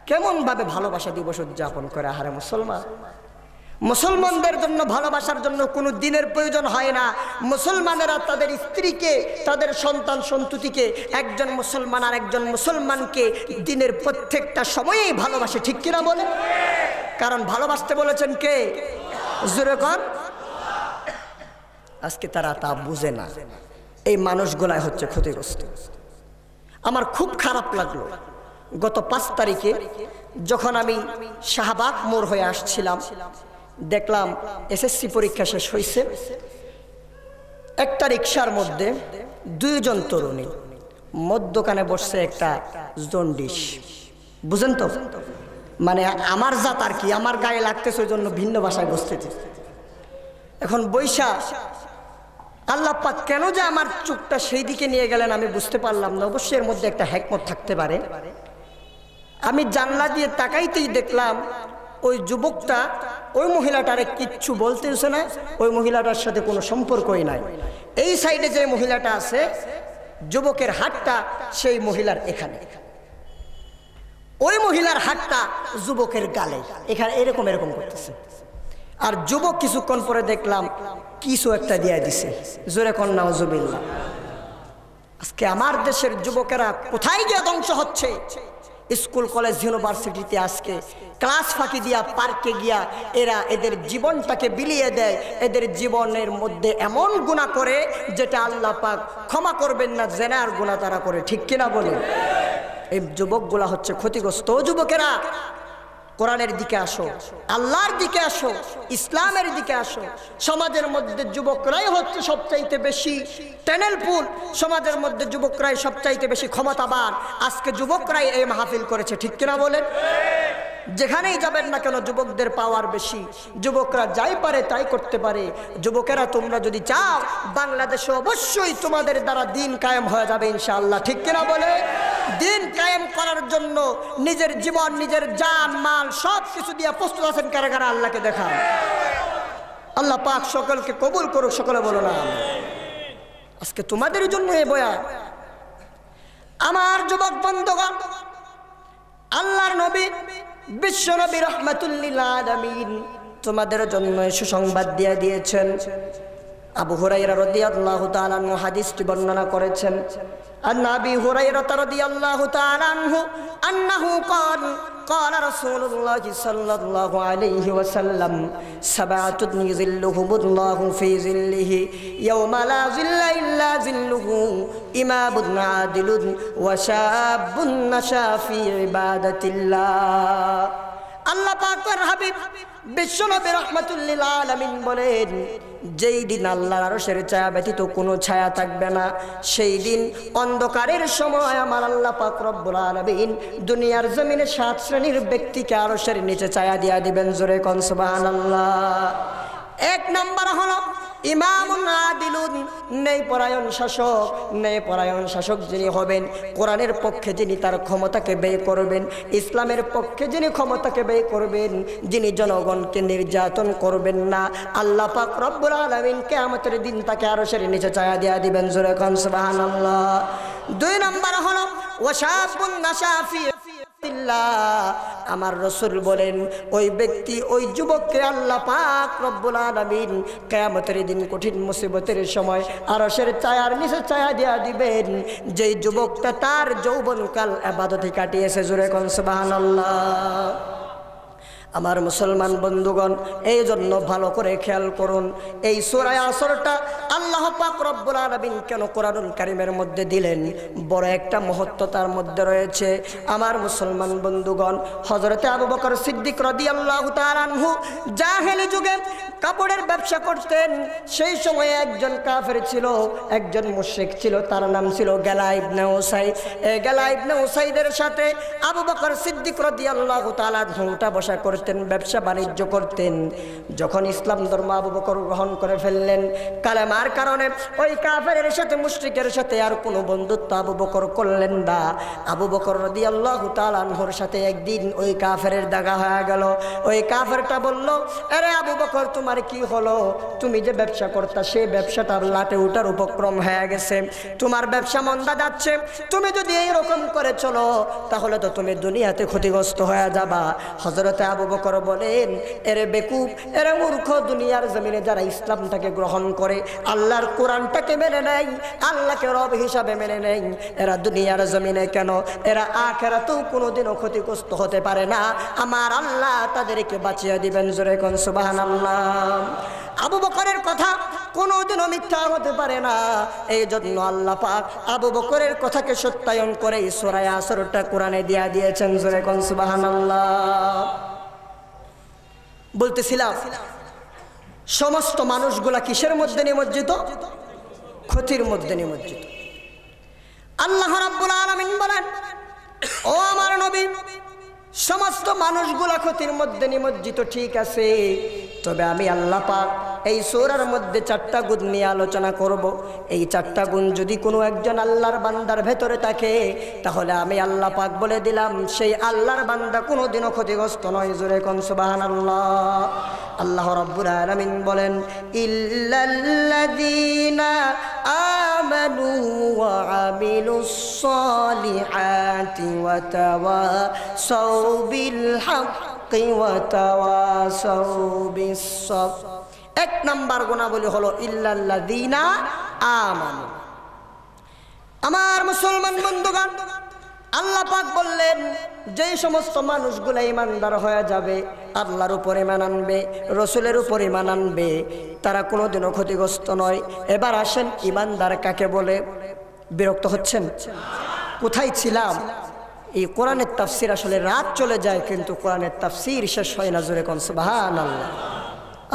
কেমন ভাবে ভালোবাসা দিবস উদযাপন করে? আরে মুসলমান, মুসলমানদের জন্য ভালোবাসার জন্য কোনো দিনের প্রয়োজন হয় না। মুসলমানেরা তাদের স্ত্রীকে, তাদের সন্তান সন্ততিকে, একজন মুসলমান আর একজন মুসলমানকে দিনের প্রত্যেকটা সময়েই ভালোবাসে, ঠিক কিনা বলে? কারণ ভালোবাসতে বলেছেন কে? জোরে কর। আজকে তারা তা বুঝে না। এই মানুষগুলাই হচ্ছে ক্ষতিগ্রস্ত। আমার খুব খারাপ লাগলো গত 5 তারিখে যখন আমি শাহবাগ মোড় হয়ে আসছিলাম, দেখলাম এসএসসি পরীক্ষা শেষ হয়েছে, একটা রিকশার মধ্যে 2 জন তরুণী, মধ্যখানে বসছে একটা জন্ডিস। বুঝেন তো? মানে আমার জাত আর কি, আমার গায়ে লাগতেছে, ওই জন্য ভিন্ন ভাষায় বসতেছে। এখন বৈশা আল্লাহ পাক কেন যে আমার চোখটা সেই দিকে নিয়ে গেলেন আমি বুঝতে পারলাম না। অবশ্যই এর মধ্যে একটা হিকমত থাকতে পারে। আমি জানলা দিয়ে তাকাইতেই দেখলাম ওই যুবকটা ওই মহিলাটারে কিচ্ছু বলতেছে না, ওই মহিলাটার সাথে কোনো সম্পর্কই নাই। এই সাইডে যে মহিলাটা আছে, যুবকের হাতটা সেই মহিলার এখানে, ওই মহিলার হাতটা যুবকের গালে, এখানে এরকম এরকম করতেছে। আর যুবক কিছুক্ষণ পরে দেখলাম কিছু একটা দিয়ে দিছে। জোরে কোন নাউজুবিল্লাহ। আজকে আমার দেশের যুবকেরা কোথায় গিয়ে ধ্বংস হচ্ছে? স্কুল কলেজ ইউনিভার্সিটিতে আজকে ক্লাস ফাঁকি দিয়া, পার্কে গিয়া এরা এদের জীবনটাকে বিলিয়ে দেয়। এদের জীবনের মধ্যে এমন গুনাহ করে যেটা আল্লাহ পাক ক্ষমা করবেন না, জেনার গুনাহ তারা করে, ঠিক কিনা বলে? এই যুবকগুলা হচ্ছে ক্ষতিগ্রস্ত। যুবকেরা কোরআনের দিকে আসো, আল্লাহর দিকে আসো, ইসলামের দিকে আসো। সমাজের মধ্যে যুবকরাই হচ্ছে সবচাইতে বেশি টেনেল পুল, সমাজের মধ্যে যুবকরাই সবচাইতে বেশি ক্ষমতাবান। আজকে যুবকরাই এই মাহফিল করেছে, ঠিক কিনা বলেন? যেখানেই যাবেন না কেন যুবকদের পাওয়ার বেশি, যুবকরা যাই পারে তাই করতে পারে। যুবকেরা তোমরা যদি চাও বাংলাদেশে অবশ্যই তোমাদের দ্বারা দিন কায়েম হয়ে যাবে ইনশাআল্লাহ, ঠিক কিনা বলে? দিন কায়েম করার জন্য নিজের জীবন, নিজের জান মাল সব কিছু দিয়ে প্রস্তুত আছেন কারা কারা? আল্লাহকে দেখান। আল্লাহ পাক সকলকে কবুল করুক, সকলে বলো না। আজকে তোমাদের জন্য এ বয়া। আমার যুবক বন্ধুগণ, আল্লাহর নবী বিশ্ব নবী রাহমাতুল লিল আলামিন তোমাদের জন্য সুসংবাদ দিয়ে দিয়েছেন। আবু হুরায়রা রাদিয়াল্লাহু তাআলা আনহু হাদিসটি বর্ণনা করেছেন। আন আবি হুরায়রা রাদিয়াল্লাহু তাআলা আনহু আন্নাহু ক্বাল قال رسول الله صلى الله عليه وسلم سبعة يظلهم الله في ظله يوم لا ظل إلا ظله إمام عادل وشاب نشأ في عبادة الله আল্লাহ পাকের হাবিব বিশ্বনবী রাহমাতুল লিল আলামিন বলেন, যেই দিন আল্লাহর আরশের ছায়া ব্যতীত কোনো ছায়া থাকবে না, সেই দিন অন্ধকারের সময় আমার আল্লাহ পাক রব্বুল আলামিন দুনিয়ার জমিনে 7 শ্রেণীর ব্যক্তিকে আরশের নিচে ছায়া দিয়া দিবেন। জোরে কোন সুবহানাল্লাহ। এক নাম্বার হলো ইমামুন আদিলুন, ন্যায়পরায়ণ শাসক। ন্যায়পরায়ণ শাসক যিনি হবেন, কোরআনের পক্ষে যিনি তার ক্ষমতাকে ব্যয় করবেন, ইসলামের পক্ষে যিনি ক্ষমতাকে ব্যয় করবেন, যিনি জনগণকে নির্যাতন করবেন না, আল্লাহ পাক রব্বুল আলামিন কিয়ামতের দিন তাকে আরশের নিচে ছায়া দিয়া দিবেন। জোরে কোন সুবহানাল্লাহ। 2 নাম্বার হলো ওয়াশাবুন নাশা ফি আমার রাসূল বলেন, ওই ব্যক্তি, ওই যুবককে আল্লাহ পাক রব্বুল আলামিন কিয়ামতের দিন কঠিন মুসিবতের সময় আরশের ছায়ার নিচে ছায়া দিয়া দিবেন, যেই যুবকটা তার যৌবনকাল ইবাদতে কাটিয়েছে। জোরে কোন সুবহানাল্লাহ। আমার মুসলমান বন্ধুগণ, এই জন্য ভালো করে খেয়াল করুন, এই সূরা আসরটা আল্লাহ পাক রব্বুল আলামিন কেন কোরআনুল কারীমের মধ্যে দিলেন? বড় একটা মহত্ব তার মধ্যে রয়েছে। আমার মুসলমান বন্ধুগণ, হযরতে আবু বকর সিদ্দিক রাদিয়াল্লাহু তাআলা আনহু জাহেলি যুগে কাপড়ের ব্যবসা করতেন। সেই সময়ে একজন কাফের ছিল, একজন মুশরিক ছিল, তার নাম ছিল গেলা ইবনে উসাইদ। এই গেলা ইবনে উসাইদের সাথে আবু বকর সিদ্দিক রাদিয়াল্লাহু তাআলা আনহু উঠা বসা করতেন, ব্যবসা বাণিজ্য করতেন। যখন ইসলাম ধর্ম আবু বকর গ্রহণ করে ফেললেন, কালেমার কারণে ওই কাফেরের সাথে, মুশরিকের সাথে আর কোনো বন্ধুত্ব আবু বকর করলেন না। আবু বকর রাদিয়াল্লাহু তাআলা আনহুর সাথে একদিন ওই কাফেরের দাগা হয়ে গেল। ওই কাফেরটা বলল, আরে আবু বকর, তোমার কি হলো? তুমি যে ব্যবসা করতা, সেই ব্যবসাটা লাটে উঠার উপক্রম হয়ে গেছে, তোমার ব্যবসা মন্দা যাচ্ছে। তুমি যদি এইরকম করে চলো, তাহলে তো তুমি দুনিয়াতে ক্ষতিগ্রস্ত হয়ে যাবা। হযরতে আবু বকর বলেন, এরে বেকুব, এরে মূর্খ, দুনিয়ার জমিনে যারা ইসলামটাকে গ্রহণ করে, আল্লাহর কোরআনটাকে মেনে নেয়, আল্লাহকে রব হিসাবে মেনে নেয়, এরা দুনিয়ার জমিনে কেন, এরা আখিরাতেও কোনোদিনও ক্ষতিগ্রস্ত হতে পারে না। আমার আল্লাহ তাদেরকে বাঁচিয়ে দিবেন। জোরে কোন সুবহানাল্লাহ। আবু বকরের কথা কোনোদিনও মিথ্যা হতে পারে না। এই জন্য আল্লাহ পাক আবু বকরের কথাকে সত্যায়ন করে সূরা আসরটা কোরআনে দিয়া দিয়েছেন। জোরে কোন সুবহানাল্লাহ। বলতেছিলাম, সমস্ত মানুষগুলা কিসের মধ্যে নিমজ্জিত? ক্ষতির মধ্যে নিমজ্জিত। আল্লাহ রাব্বুল আলামিন বলেন, ও আমার নবী, সমস্ত মানুষগুলা ক্ষতির মধ্যে নিমজ্জিত, ঠিক আছে, তবে আমি আল্লাহ পাক এই সূরার মধ্যে 4টা গুণ নিয়ে আলোচনা করব। এই 4টা গুণ যদি কোনো একজন আল্লাহর বান্দার ভেতরে থাকে, তাহলে আমি আল্লাহ পাক বলে দিলাম, সেই আল্লাহর বান্দা কোনোদিনও ক্ষতিগ্রস্ত নয়। জোরে কোন সুবহানাল্লাহ। আল্লাহ রাব্বুল আলামিন বলেন, ইল্লাল্লাযীনা আমানু ওয়া আমিলুস সালিহাতি ওয়া তাওয়াসাউ বিল হাক্কি ওয়া তাওয়াসাউ বিস সাবর। 1 নাম্বার গুণাবলী হলো ইল্লাল্লাযীনা আমানু। আমার মুসলমান বন্ধুগণ, আল্লাহ পাক বললেন, যেই সমস্ত মানুষগুলো ঈমানদার হয়ে যাবে, আল্লাহর উপর ঈমান আনবে, রাসূলের উপর ঈমান আনবে, তারা কোনোদিনও ক্ষতিগ্রস্ত নয়। এবার আসেন, ঈমানদার কাকে বলে? বিরক্ত হচ্ছেন? কোথায় ছিলাম? এই কোরআনের তাফসীর আসলে রাত চলে যায়, কিন্তু কোরআনের তাফসীর শেষ হয় না। জোরে কোন সুবহানাল্লাহ।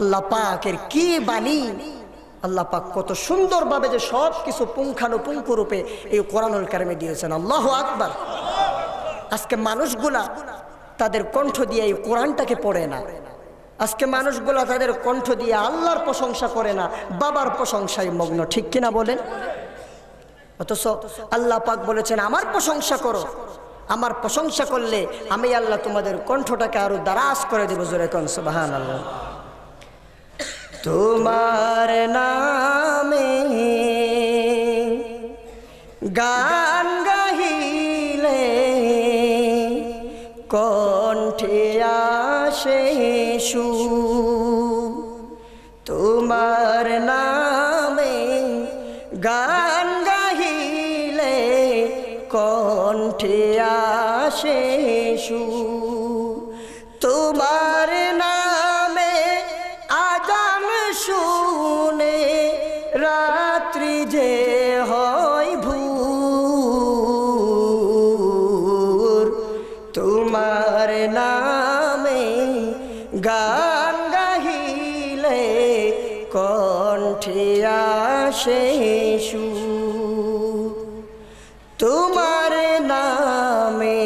আল্লাহ পাকের কি বাণী! আল্লাহ পাক কত সুন্দরভাবে যে সব কিছু পুঙ্খানুপুঙ্খ রূপে এই কোরআনুল কারীমে দিয়েছেন। আল্লাহু আকবার। আজকে মানুষগুলা তাদের কণ্ঠ দিয়ে এই কোরআনটাকে পড়ে না। আজকে মানুষগুলা তাদের কণ্ঠ দিয়ে আল্লাহর প্রশংসা করে না, বাবার প্রশংসায় মগ্ন। ঠিক কিনা বলেন? অথচ আল্লাহ পাক বলেছেন, আমার প্রশংসা করো, আমার প্রশংসা করলে আমি আল্লাহ তোমাদের কণ্ঠটাকে আরো দারাজ করে দেব। জোরে কোন সুবহানাল্লাহ। তোমার নামে গান গাহি আসে সুর তোমার নামে গান গাহিলে কণ্ঠে আসে সুর তোমার নামে আজান শুনে রাত্রি যে হয় ভোর তোমার নামে গান গাহিলে কণ্ঠে আসে সুর তোমার নামে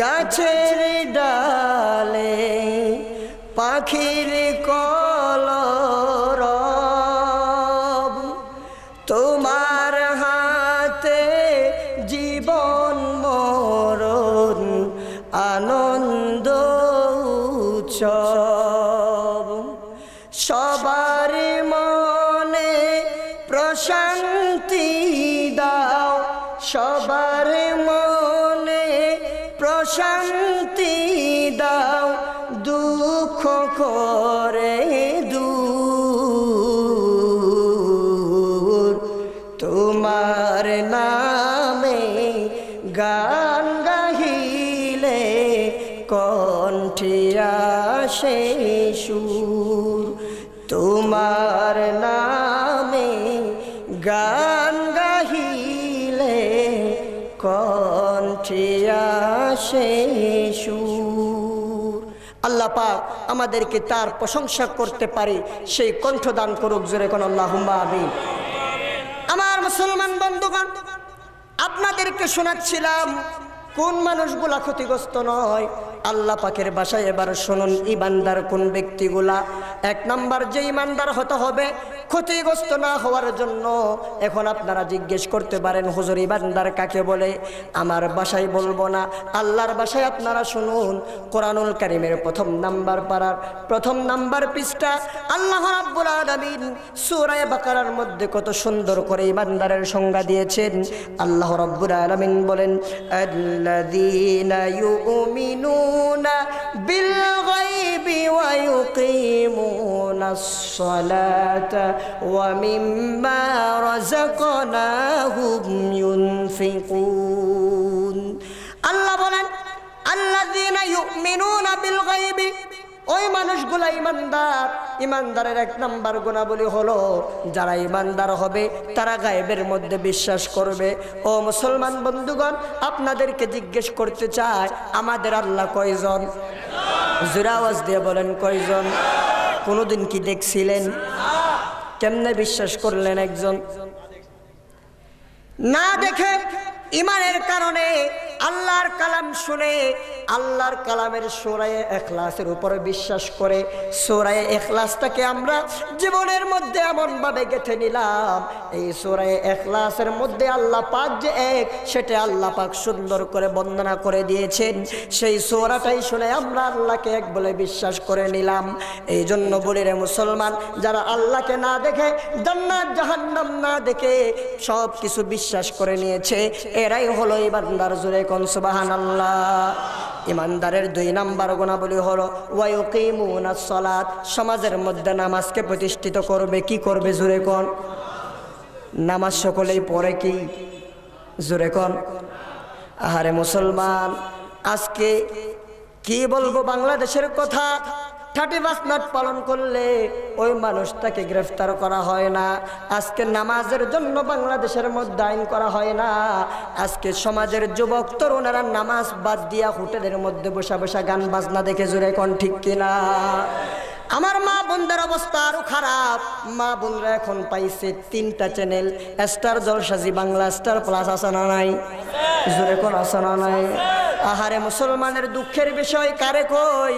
গাছের ডালে পাখির কলরব তোমার হাতে জীবন মরণ আনন্দ উৎসব সবার মনে প্রশান্তি দাও সবার মনে প্রশান্তি দাও দুঃখ করে দূর তোমার নামে গান গাহিলে কণ্ঠে আসে সুর তোমার নামে গান গাহিলে কণ্ঠে আসে সুর আল্লাহ পাক আমাদেরকে তার প্রশংসা করতে পারে সেই কণ্ঠ দান করুক জোরে কোন আল্লাহুম্মা আমিন। আমার মুসলমান বন্ধুগণ আপনাদেরকে শোনাচ্ছিলাম কোন মানুষগুলা ক্ষতিগ্রস্ত নয় আল্লাহ পাকের ভাষায় এবার শুনুন ইমানদার কোন ব্যক্তিগুলা এক নাম্বার যে ইমানদার হতে হবে ক্ষতিগ্রস্ত না হওয়ার জন্য এখন আপনারা জিজ্ঞেস করতে পারেন হুজুর ইমানদার কাকে বলে আমার ভাষায় বলবো না আল্লাহর ভাষায় আপনারা শুনুন কোরআনুল কারীমের প্রথম নাম্বার পারার প্রথম নাম্বার পৃষ্ঠা আল্লাহ রাব্বুল আলামিন সূরা বাকারার মধ্যে কত সুন্দর করে ইমানদারের সংজ্ঞা দিয়েছেন আল্লাহ রাব্বুল আলামিন বলেন আল্লাযীনা ইউমিনুনা বিল গায়বি ওয়া ইউকিমুনাস সালাতা ওয়া মিম্মা রাযাকনাহুম ইউনফিকুন আল্লাহ বলেন আল্লাযীনা ইউমিনুনা বিল গায়বি ওই মানুষগুলা ইমানদার ইমানদারের এক নাম্বার গুণাবলী হলো যারা ইমানদার হবে তারা গায়েবের মধ্যে বিশ্বাস করবে ও মুসলমান বন্ধুগণ আপনাদেরকে জিজ্ঞেস করতে চাই আমাদের আল্লাহ কয়জন জোরে আওয়াজ দিয়ে বলেন কয়জন কোনোদিন কি দেখছিলেন কেমনে বিশ্বাস করলেন একজন না দেখে ইমানের কারণে আল্লাহর কালাম শুনে আল্লাহর কালামের সূরা ইখলাসের উপরে বিশ্বাস করে সূরা ইখলাসটাকে আমরা জীবনের মধ্যে এমন ভাবে গেঁথে নিলাম এই সূরা ইখলাসের মধ্যে আল্লাহ পাক যে এক সেটা আল্লাহ পাক সুন্দর করে বর্ণনা করে দিয়েছেন সেই সূরাটাই শুনে আমরা আল্লাহকে এক বলে বিশ্বাস করে নিলাম এই জন্য বলি রে মুসলমান যারা আল্লাহকে না দেখে জান্নাত জাহান্নাম না দেখে সব কিছু বিশ্বাস করে নিয়েছে এরাই হলো ইমানদার জোরে কোন সুবহানাল্লাহ ইমানদারের দুই নাম্বার গুণাবলী হলো ওয়া ইউকিমুনাস সালাত সমাজের মধ্যে নামাজকে প্রতিষ্ঠিত করবে কি করবে জোরে কোন নামাজ সকলেই পড়ে কি জোরে কোন আহারে মুসলমান আজকে কি বলবো বাংলাদেশের কথা 35 নাট পালন করলে ওই মানুষটাকে গ্রেফতার করা হয় না আজকে নামাজের জন্য বাংলাদেশের মধ্যে আইন করা হয় না আজকে সমাজের যুবক তরুণেরা নামাজ বাদ দিয়া হোটেলের মধ্যে বসে বসে গান বাজনা দেখে জোরে কোন ঠিক কিনা আমার মা বোনদের অবস্থা আরো খারাপ মা বোনরা এখন পাইছে 3টা চ্যানেল স্টার জলসাজি বাংলা স্টার প্লাস আছে না নাই জোরে কোন আছে না নাই আহারে মুসলমানের দুঃখের বিষয় কারে কই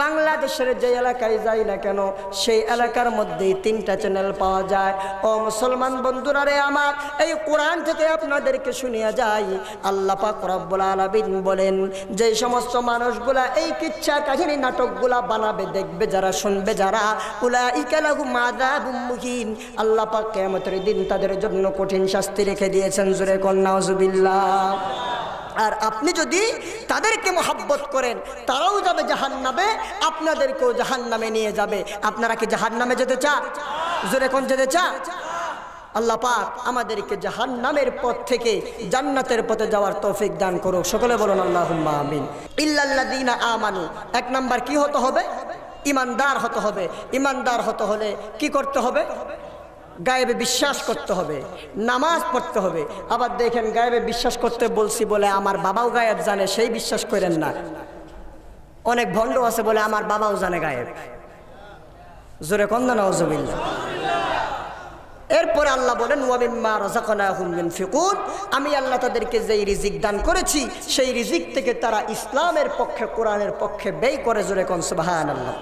বাংলাদেশের যে এলাকায় যাই না কেন সেই এলাকার মধ্যেই 3টা চ্যানেল পাওয়া যায় ও মুসলমান বন্ধুরা রে আমার এই কোরআন থেকে আপনাদেরকে শুনিয়া যাই আল্লাহ পাক রব্বুল আলামিন বলেন যে সমস্ত মানুষগুলা এই কিচ্ছা কাহিনী নাটকগুলা বানাবে দেখবে যারা শুনবে যারা উলাইকা লাহুম আযাবুম মুহিন আল্লাহ পাক কিয়ামতের দিন তাদের জন্য কঠিন শাস্তি রেখে দিয়েছেন জোরে কোন নাউজুবিল্লাহ আর আপনি যদি তাদেরকে মহব্বত করেন তারাও যাবে জাহান্নামে, আপনাদেরকেও জাহান্নামে নিয়ে যাবে। আপনারা কি জাহান্নামে যেতে চান? জোরে কোন যেতে চান? আল্লাহ পাক আমাদেরকে জাহান্নামের পথ থেকে জান্নাতের পথে যাওয়ার তৌফিক দান করুক। সকলে বলুন আল্লাহুম্মা আমিন। ইল্লাল্লাযীনা আমানু, এক নাম্বার কি হতে হবে? ইমানদার হতে হবে। ইমানদার হতে হলে কি করতে হবে? গায়েবে বিশ্বাস করতে হবে, নামাজ পড়তে হবে। আবার দেখেন গায়েবে বিশ্বাস করতে বলছি বলে আমার বাবাও গায়েব জানে, সেই বিশ্বাস করেন না। অনেক ভণ্ড আছে বলে আমার বাবাও জানে গায়েব। জোরে কন্না নাউজুবিল্লাহ। এরপরে আল্লাহ বলেন ওয়া মিম্মা রাযাকনাহুম ইউনফিকুন, আমি আল্লাহ তাদেরকে যেই রিজিক দান করেছি সেই রিজিক থেকে তারা ইসলামের পক্ষে, কোরআনের পক্ষে ব্যয় করে। জোরে কোন সুবহানাল্লাহ।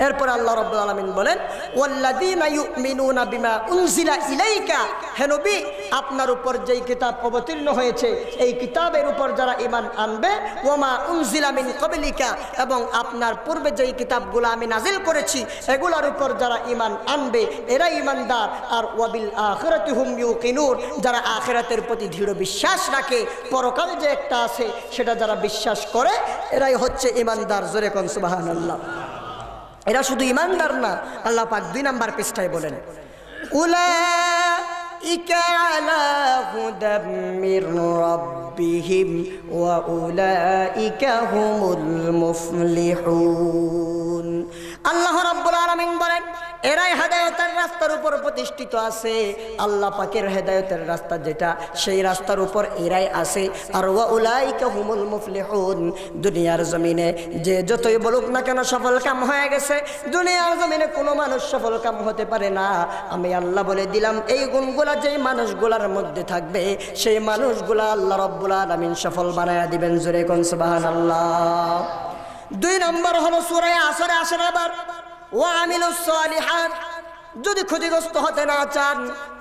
এরপর আল্লাহ রাব্বুল আলামিন বলেন ওয়াল্লাযীনা ইউমিনুনা বিমা উনজিলা ইলাইকা, হে নবী আপনার উপর যেই কিতাব অবতীর্ণ হয়েছে এই কিতাবের উপর যারা ঈমান আনবে, ওয়ামা উনজিলা মিন ক্বাবলিকা, এবং আপনার পূর্বে যেই কিতাবগুলো আমি নাজিল করেছি এগুলোর উপর যারা ঈমান আনবে এরা ঈমানদার। আর ওয়াবিল আখিরাতি হুম ইউকিনুন, যারা আখিরাতের প্রতি দৃঢ় বিশ্বাস রাখে, পরকাল যে একটা আছে সেটা যারা বিশ্বাস করে এরাই হচ্ছে ঈমানদার। জোরে কোন সুবহানাল্লাহ। এরা শুধু ইমানদার না, আল্লাহ পাক 2 নাম্বার পৃষ্ঠায় বলেন উলাইকা আলা হুদাম মির রাব্বিহিম ওয়া উলাইকা হুমুল মুফলিহুন। আল্লাহ রাব্বুল আলামিন বলেন এরাই হেদায়েতের রাস্তার উপর প্রতিষ্ঠিত আছে। আল্লাহ পাকের হেদায়েতের রাস্তা যেটা, সেই রাস্তার উপর এরাই আছে। আর ওয়া উলাইকা হুমুল মুফলিহুন, দুনিয়ার জমিনে যে যতই বলুক না কেন সফল কাম হয়ে গেছে, দুনিয়ার জমিনে কোনো মানুষ সফল কাম হতে পারে না। আমি আল্লাহ বলে দিলাম এই গুণগুলা যেই মানুষগুলার মধ্যে থাকবে সেই মানুষগুলা আল্লাহ রাব্বুল আলামিন সফল বানায়া দিবেন। জোরে কোন সুবহানাল্লাহ। 2 নম্বর হলো সূরা আসরে আসেন আবার ওয়া আমিলুস সালিহাত। যদি ক্ষতিগ্রস্ত হতে না চান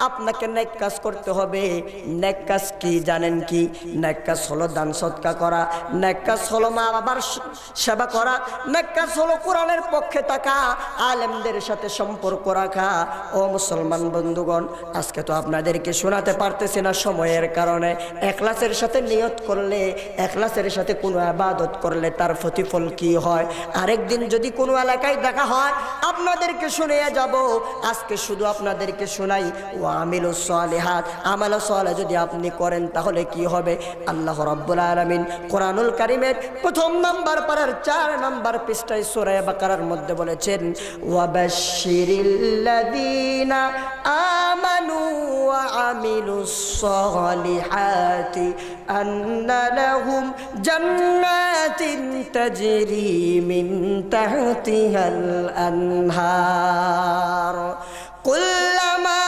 আপনাকে নেক কাজ করতে হবে। নেক কাজ কি জানেন? কি নেক কাজ হলো দান সদকা করা, নেক কাজ হলো মা বাবার সেবা করা, নেক কাজ হলো কোরআনের পক্ষে থাকা, আলেমদের সাথে সম্পর্ক রাখা। ও মুসলমান বন্ধুগণ, আজকে তো আপনাদেরকে শোনাতে পারতেছি না সময়ের কারণে। ইখলাসের সাথে নিয়ত করলে, ইখলাসের সাথে কোনো ইবাদত করলে তার প্রতিফল কি হয় আরেকদিন যদি কোনো এলাকায় দেখা হয় আপনাদেরকে শুনিয়ে যাব। আজকে শুধু আপনাদেরকে শোনাই ওয়া আমিলুস সালিহাত, আমাল সালেহ যদি আপনি করেন তাহলে কি হবে? আল্লাহ রাব্বুল আলামিন কোরআনুল কারীমের 1 নাম্বার পারার 4 নাম্বার পৃষ্ঠায় সূরা বাকারার মধ্যে বলেছেন ওয়া বাশশিরিল্লাযীনা আমানু ওয়া আমিলুস সালিহাতি আন্না লাহুম জান্নাতিন তাজরি মিন তাহতিহাল আনহার কুল্লামা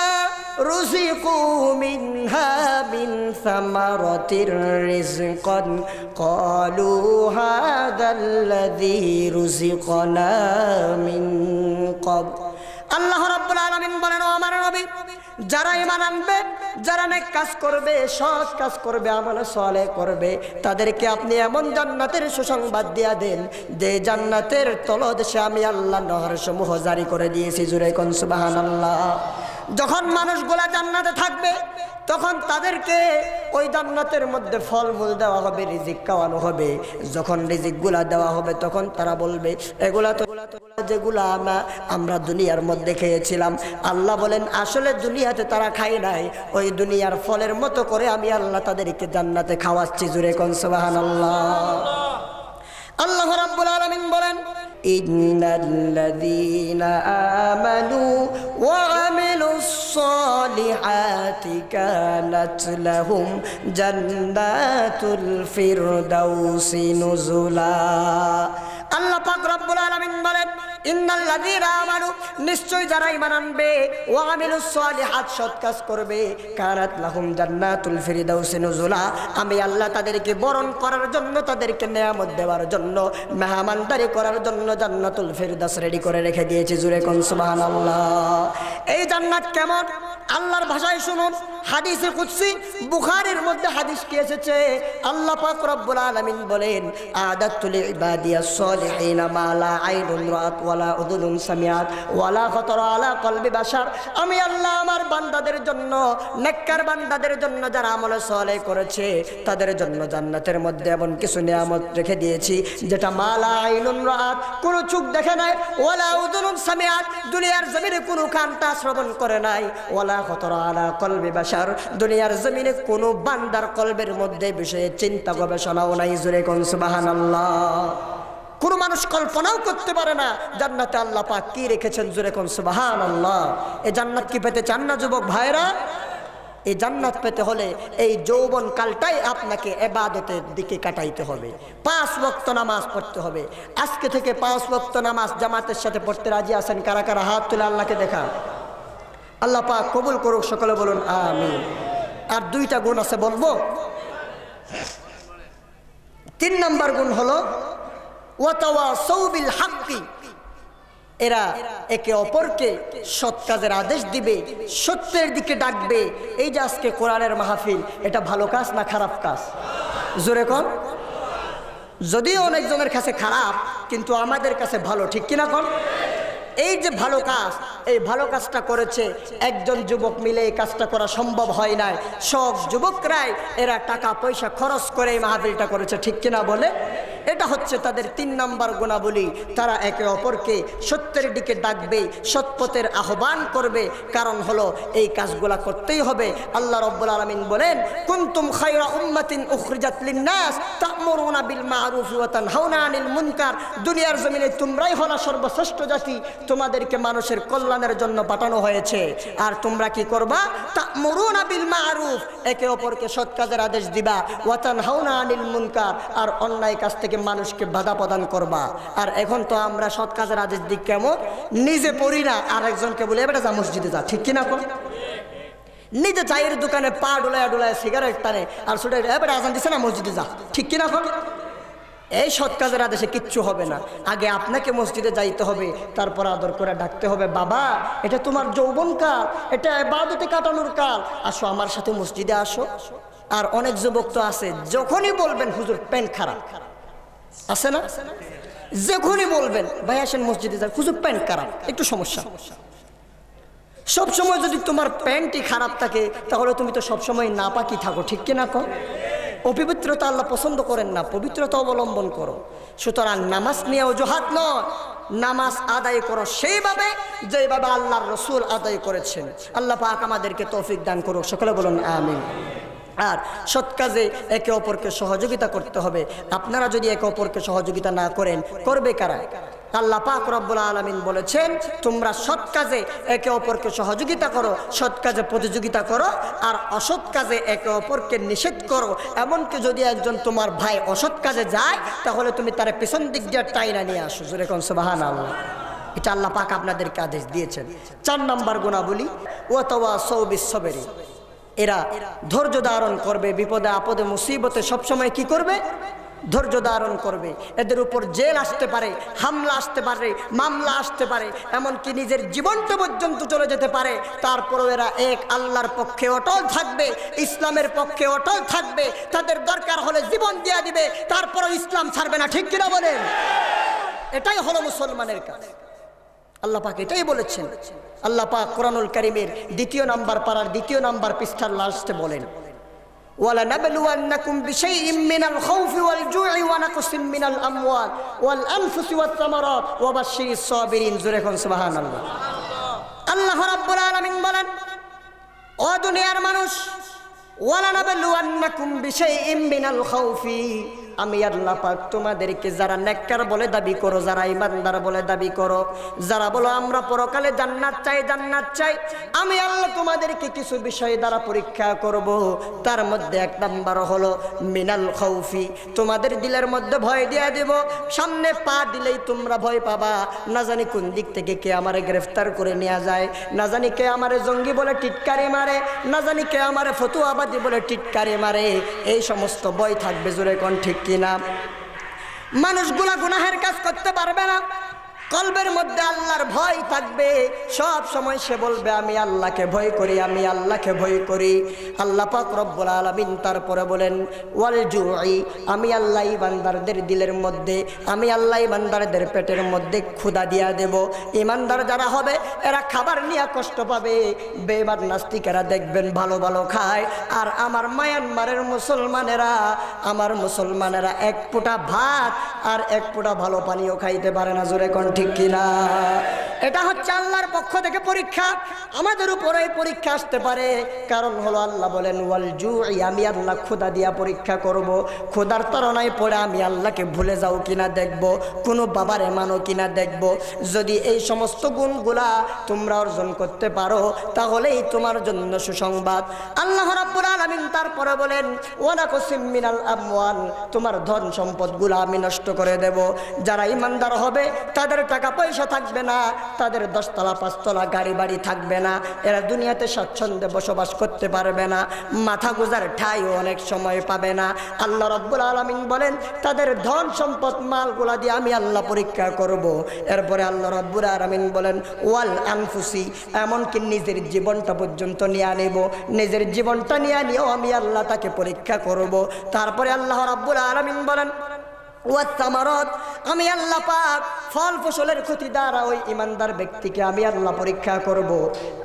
রুজিকু মিনহা মিন সামারাতির রিজকান ক্বালু হাযাল্লাযী রুজিকনা মিন ক্বাবল। আল্লাহ রাব্বুল আলামিন বলেন ও আমার নবী, যারা ঈমান আনবে, যারা নেক কাজ করবে, সৎ কাজ করবে, আমল সালেহ করবে, তাদেরকে আপনি এমন জান্নাতের সুসংবাদ দিয়া দেন যে জান্নাতের তলদেশে আমি আল্লাহ নহর সমূহ জারি করে দিয়েছি। জোরে কোন সুবহানাল্লাহ। যখন মানুষগুলা জান্নাতে থাকবে তখন তাদেরকে ওই জান্নাতের মধ্যে ফলমূল দেওয়া হবে, রিজিক খাওয়ানো হবে। যখন রিজিকগুলা দেওয়া হবে তখন তারা বলবে এগুলা তো যেগুলা আমরা দুনিয়ার মধ্যে খেয়েছিলাম। আল্লাহ বলেন আসলে দুনিয়াতে তারা খায় নাই, ওই দুনিয়ার ফলের মতো করে আমি আল্লাহ তাদেরকে জান্নাতে খাওয়াচ্ছি। জোরে কোন সুবহানাল্লাহ। আল্লাহ রাব্বুল আলামিন বলেন ইন্নাল্লাযীনা আমানু ওয়া আমিলুস সালিহাতি কানাত লাহুম জান্নাতুল ফিরদাউসি নুজুলা। আল্লাহ পাক রব্বুল আলামিন বলেন ইন্নাল্লাযীনা আমানু, নিশ্চয় যারা ঈমান আনবে, ওয়া আমিলুস সালিহাত, সৎ কাজ করবে, কানাত লাহুম জান্নাতুল ফিরদাউসি নুজুলা, আমি আল্লাহ তাদেরকে বরণ করার জন্য, তাদেরকে নেয়ামত দেওয়ার জন্য, মেহমানদারি করার জন্য জান্নাতুল ফিরদাউস রেডি করে রেখে দিয়েছি। জোরে কোন সুবহানাল্লাহ। এই জান্নাত কেমন? আল্লাহর ভাষায় শুনুন, হাদিসে কুদসি বুখারীর মধ্যে হাদিস কি এসেছে, আল্লাহ পাক রব্বুল আলামিন বলেন, আদাতু লিইবাদিয়াস সালিহিনা মা লা আইনুন রাআত ওয়ালা উযুনুন সামিআত ওয়ালা খাতারা আলা কলবি বাশার। আমি আল্লাহ আমার বান্দাদের জন্য, নেককার বান্দাদের জন্য যারা আমল সালেহ করেছে, তাদের জন্য জান্নাতের মধ্যে এমন কিছু নিয়ামত রেখে দিয়েছি যেটা মা লা আইনুন রাআত, কোন চোখ দেখে নাই, ওয়ালা উযুনুন সামিআত, দুনিয়ার জমিনে কোনো কানটা শ্রবণ করে নাই, ওয়ালা খাতারা আলা কলবি বাশার, দুনিয়ার জমিনে কোনো বান্দার কলবের মধ্যে বিষয়ে চিন্তা গবেষণাও নাই। জোরে কোন সুবহানাল্লাহ। কোন মানুষ কল্পনাও করতে পারে না জান্নাতে আল্লাহ পাক কি রেখেছেন। জোরে কোন সুবহানাল্লাহ। এই জান্নাত কি পেতে চান না যুবক ভাইরা? এই জান্নাত পেতে হলে এই যৌবন কালটাই আপনাকে ইবাদতের দিকে কাটাইতে হবে। 5 ওয়াক্ত নামাজ পড়তে হবে। আজকে থেকে 5 ওয়াক্ত নামাজ জামাতের সাথে পড়তে রাজি আছেন? কারা কারা হাত তুলে আল্লাহকে দেখা। আল্লাহ পাক কবুল করুক, সকলে বলুন আমিন। আর 2টা গুণ আছে বলবো। 3 নম্বর গুণ হলো ওয়াতাওয়াসাউ বিল হাক্কি, এরা একে অপরকে সৎ কাজের আদেশ দিবে, সত্যের দিকে ডাকবে। এই যে আজকে কোরআনের মাহফিল, এটা ভালো কাজ না খারাপ কাজ? জোরে কোন। যদিও অনেকজনের কাছে খারাপ, কিন্তু আমাদের কাছে ভালো, ঠিক কিনা কোন? এই যে ভালো কাজ, এই ভালো কাজটা করেছে একজন যুবক মিলে, এই কাজটা করা সম্ভব হয় নাই। সব যুবকরাই এরা টাকা পয়সা খরচ করে এই মাহফিলটা করেছে, ঠিক কিনা বলে? এটা হচ্ছে তাদের 3 নম্বর গুণাবলী। তারা একে অপরকে সত্যের দিকে ডাকবে, সৎপথের আহ্বান করবে। কারণ হলো এই কাজগুলা করতেই হবে। আল্লাহ রাব্বুল আলামিন বলেন, কুনতুম খায়রা উম্মাতিন উখরিজাত লিন-নাস তা'মুরুনা বিল মা'রুফ ওয়া তানহাউনা আনিল মুনকার। দুনিয়ার জমিনে তোমরাই হলো সর্বশ্রেষ্ঠ জাতি, তোমাদেরকে মানুষের কল্যাণের জন্য পাঠানো হয়েছে। আর তোমরা কি করবা? তা'মুরুনা বিল মা'রুফ, একে অপরকে সৎ কাজের আদেশ দিবা, ওয়া তানহাউনা আনিল মুনকার, আর অন্যায় কাজ থেকে মানুষকে বাধা প্রদান করবা। আর এখন তো আমরা সৎ কাজের আদেশ দিই কেমন? নিজে পড়ি না, আর একজনকে বলে এবারে যা মসজিদে যা, ঠিক কিনা কোন? নিজে চায়ের দোকানে পা ডুলায় ডুলায় সিগারেট টানে, আর ছুটে এবারে আজান দিছে না মসজিদে যা, ঠিক কিনা কোন? এই সৎ কাজের আদেশে কিচ্ছু হবে না। আগে আপনাকে মসজিদে যাইতে হবে, তারপর আদর করে ডাকতে হবে, বাবা এটা তোমার যৌবন কাল, এটা ইবাদতে কাটানোর কাল, আসো আমার সাথে মসজিদে আসো। আর অনেক যুবক তো আছে, যখনই বলবেন হুজুর প্যান্ট খারাপ, আছে না? যখনই বলবেন ভাই আসেন মসজিদে যান, হুজুর প্যান্ট খারাপ, একটু সমস্যা। সবসময় যদি তোমার প্যান্টই খারাপ থাকে, তাহলে তুমি তো সবসময় নাপাকি থাকো, ঠিক কিনা কো? অপবিত্রতা আল্লাহ পছন্দ করেন না, পবিত্রতা অবলম্বন করো। সুতরাং নামাজ নিয়ে অজুহাত নয়, নামাজ আদায় করো সেইভাবে যেভাবে আল্লাহর রাসূল আদায় করেছেন। আল্লাহ পাক আমাদেরকে তৌফিক দান করুক, সকলে বলুন আমিন। আর সৎ কাজে একে অপরকে সহযোগিতা করতে হবে। আপনারা যদি একে অপরকে সহযোগিতা না করেন, করবে কারা? আল্লাহ পাক রব্বুল আলামিন বলেছেন, তোমরা সৎ কাজে একে অপরকে সহযোগিতা করো, সৎ কাজে প্রতিযোগিতা করো, আর অসৎ কাজে একে অপরকে নিষেধ করো। এমনকি যদি একজন তোমার ভাই অসৎ কাজে যায়, তাহলে তুমি তার পেছন দিক দিয়ে টাইনা নিয়ে আসো। জোরে কোন সুবহানাল্লাহ। এটা আল্লাহ পাক আপনাদেরকে আদেশ দিয়েছেন। 4 নম্বর গুণাবলী ওয়াতাওয়াসাউ বিস সাবরি, এরা ধৈর্য ধারণ করবে, বিপদে আপদে মুসিবতে সবসময় কি করবে? ধৈর্য ধারণ করবে। এদের উপর জেল আসতে পারে, হামলা আসতে পারে, মামলা আসতে পারে, এমনকি নিজের জীবনটা পর্যন্ত চলে যেতে পারে। তারপরও এরা এক আল্লাহর পক্ষে অটল থাকবে, ইসলামের পক্ষে অটল থাকবে। তাদের দরকার হলে জীবন দিয়ে দিবে, তারপরও ইসলাম ছাড়বে না, ঠিক কিনা বলেন? এটাই হলো মুসলমানের কাজ। আল্লাহ পাক এটাই বলেছেন। আল্লাহ পাক কোরআনুল কারীমের 2 নম্বর পারার 2 নম্বর পৃষ্ঠার লাস্টে বলেন, ওয়ালা নাবলুওয়ান্নাকুম বিশাইইম মিনাল খাউফি ওয়াল জু'i ওয়া নাকসিম মিনাল আমওয়াল ওয়াল আনফুসি ওয়াত তামারাত ওয়া বাশশিরিস সাবিরিন। জোরে কোন সুবহানাল্লাহ। আল্লাহ রাব্বুল আলামিন বলেন, ও দুনিয়ার মানুষ, ওয়ালা নাবলুওয়ান্নাকুম বিশাইইম মিনাল খাউফি, আমি আল্লাহ পাক তোমাদেরকে যারা নেককার বলে দাবি করো, যারা ইমানদার বলে দাবি করো, যারা বলো আমরা পরকালে জান্নাত চাই, জান্নাত চাই, আমি আল্লাহ তোমাদেরকে কিছু বিষয় দ্বারা পরীক্ষা করব। তার মধ্যে 1 নম্বর হলো মিনাল খাউফি, তোমাদের দিলের মধ্যে ভয় দিয়ে দেব। সামনে পা দিলেই তোমরা ভয় পাবা, না জানি কোন দিক থেকে কে আমারে গ্রেফতার করে নিয়ে যায়, না জানি কে আমারে জঙ্গি বলে টিটকারি মারে, না জানি কে আমারে ফতুয়াবাদী বলে টিটকারি মারে। এই সমস্ত ভয় থাকবে। জোরে কোন ঠিক কিনা? মানুষগুলা গুনাহের কাজ করতে পারবে না, কলবের মধ্যে আল্লাহর ভয় থাকবে, সব সময় সে বলবে আমি আল্লাহকে ভয় করি, আমি আল্লাহকে ভয় করি। আল্লাহ পাক রব্বুল আলামিন তারপরে বলেন ওয়াল জুই, আমি আল্লাহ বান্দারদের দিলের মধ্যে, আমি আল্লাহ বান্দারদের পেটের মধ্যে ক্ষুধা দিয়া দেব। ইমানদার যারা হবে এরা খাবার নিয়ে কষ্ট পাবে, বেঈমান নাস্তিকেরা দেখবেন ভালো ভালো খায়, আর আমার মায়ানমারের মুসলমানেরা, আমার মুসলমানেরা এক ফোঁটা ভাত আর এক ফোঁটা ভালো পানিও খাইতে পারে না। জোরে কোন ঠিক কিনা? এটা হচ্ছে আল্লাহর পক্ষ থেকে পরীক্ষা। আমাদের উপরে পরীক্ষা আসতে পারে, কারণ হলো আল্লাহ বলেন ওয়াল জুই, আমি আল্লাহ ক্ষুধা দিয়া পরীক্ষা করব। ক্ষুধার তাড়নায় পড়ে আমি আল্লাহকে ভুলে যাও কিনা দেখব, কোনো বাবারে মানো কিনা দেখব। যদি এই সমস্ত গুণগুলা তোমরা অর্জন করতে পারো তাহলেই তোমার জন্য সুসংবাদ। আল্লাহ রাব্বুল আলামিন তারপরে বলেন ওয়ানাকুসিম মিনাল আমওয়াল, তোমার ধন সম্পদগুলো আমি নষ্ট করে দেব। যারা ইমানদার হবে তাদের টাকা পয়সা থাকবে না, তাদের 10 তলা 5 তলা গাড়ি বাড়ি থাকবে না, এরা দুনিয়াতে স্বাচ্ছন্দ্যে বসবাস করতে পারবে না, মাথা গোজার ঠাইও অনেক সময় পাবে না। আল্লাহ রাব্বুল আলামিন বলেন তাদের ধন সম্পদ মালগুলা দিয়ে আমি আল্লাহ পরীক্ষা করব। এরপরে আল্লাহ রাব্বুল আলামিন বলেন ওয়াল আনফুসি, এমনকি নিজের জীবনটা পর্যন্ত নিয়ে নেব, নিজের জীবনটা নিয়ে নিয়েও আমি আল্লাহ তাকে পরীক্ষা করব। তারপরে আল্লাহ রাব্বুল আলামিন বলেন ওয়াত-তামারাত, আমি আল্লাহ পাক ফল ফসলের ক্ষতি দ্বারা ওই ইমানদার ব্যক্তিকে আমি আল্লাহ পরীক্ষা করব।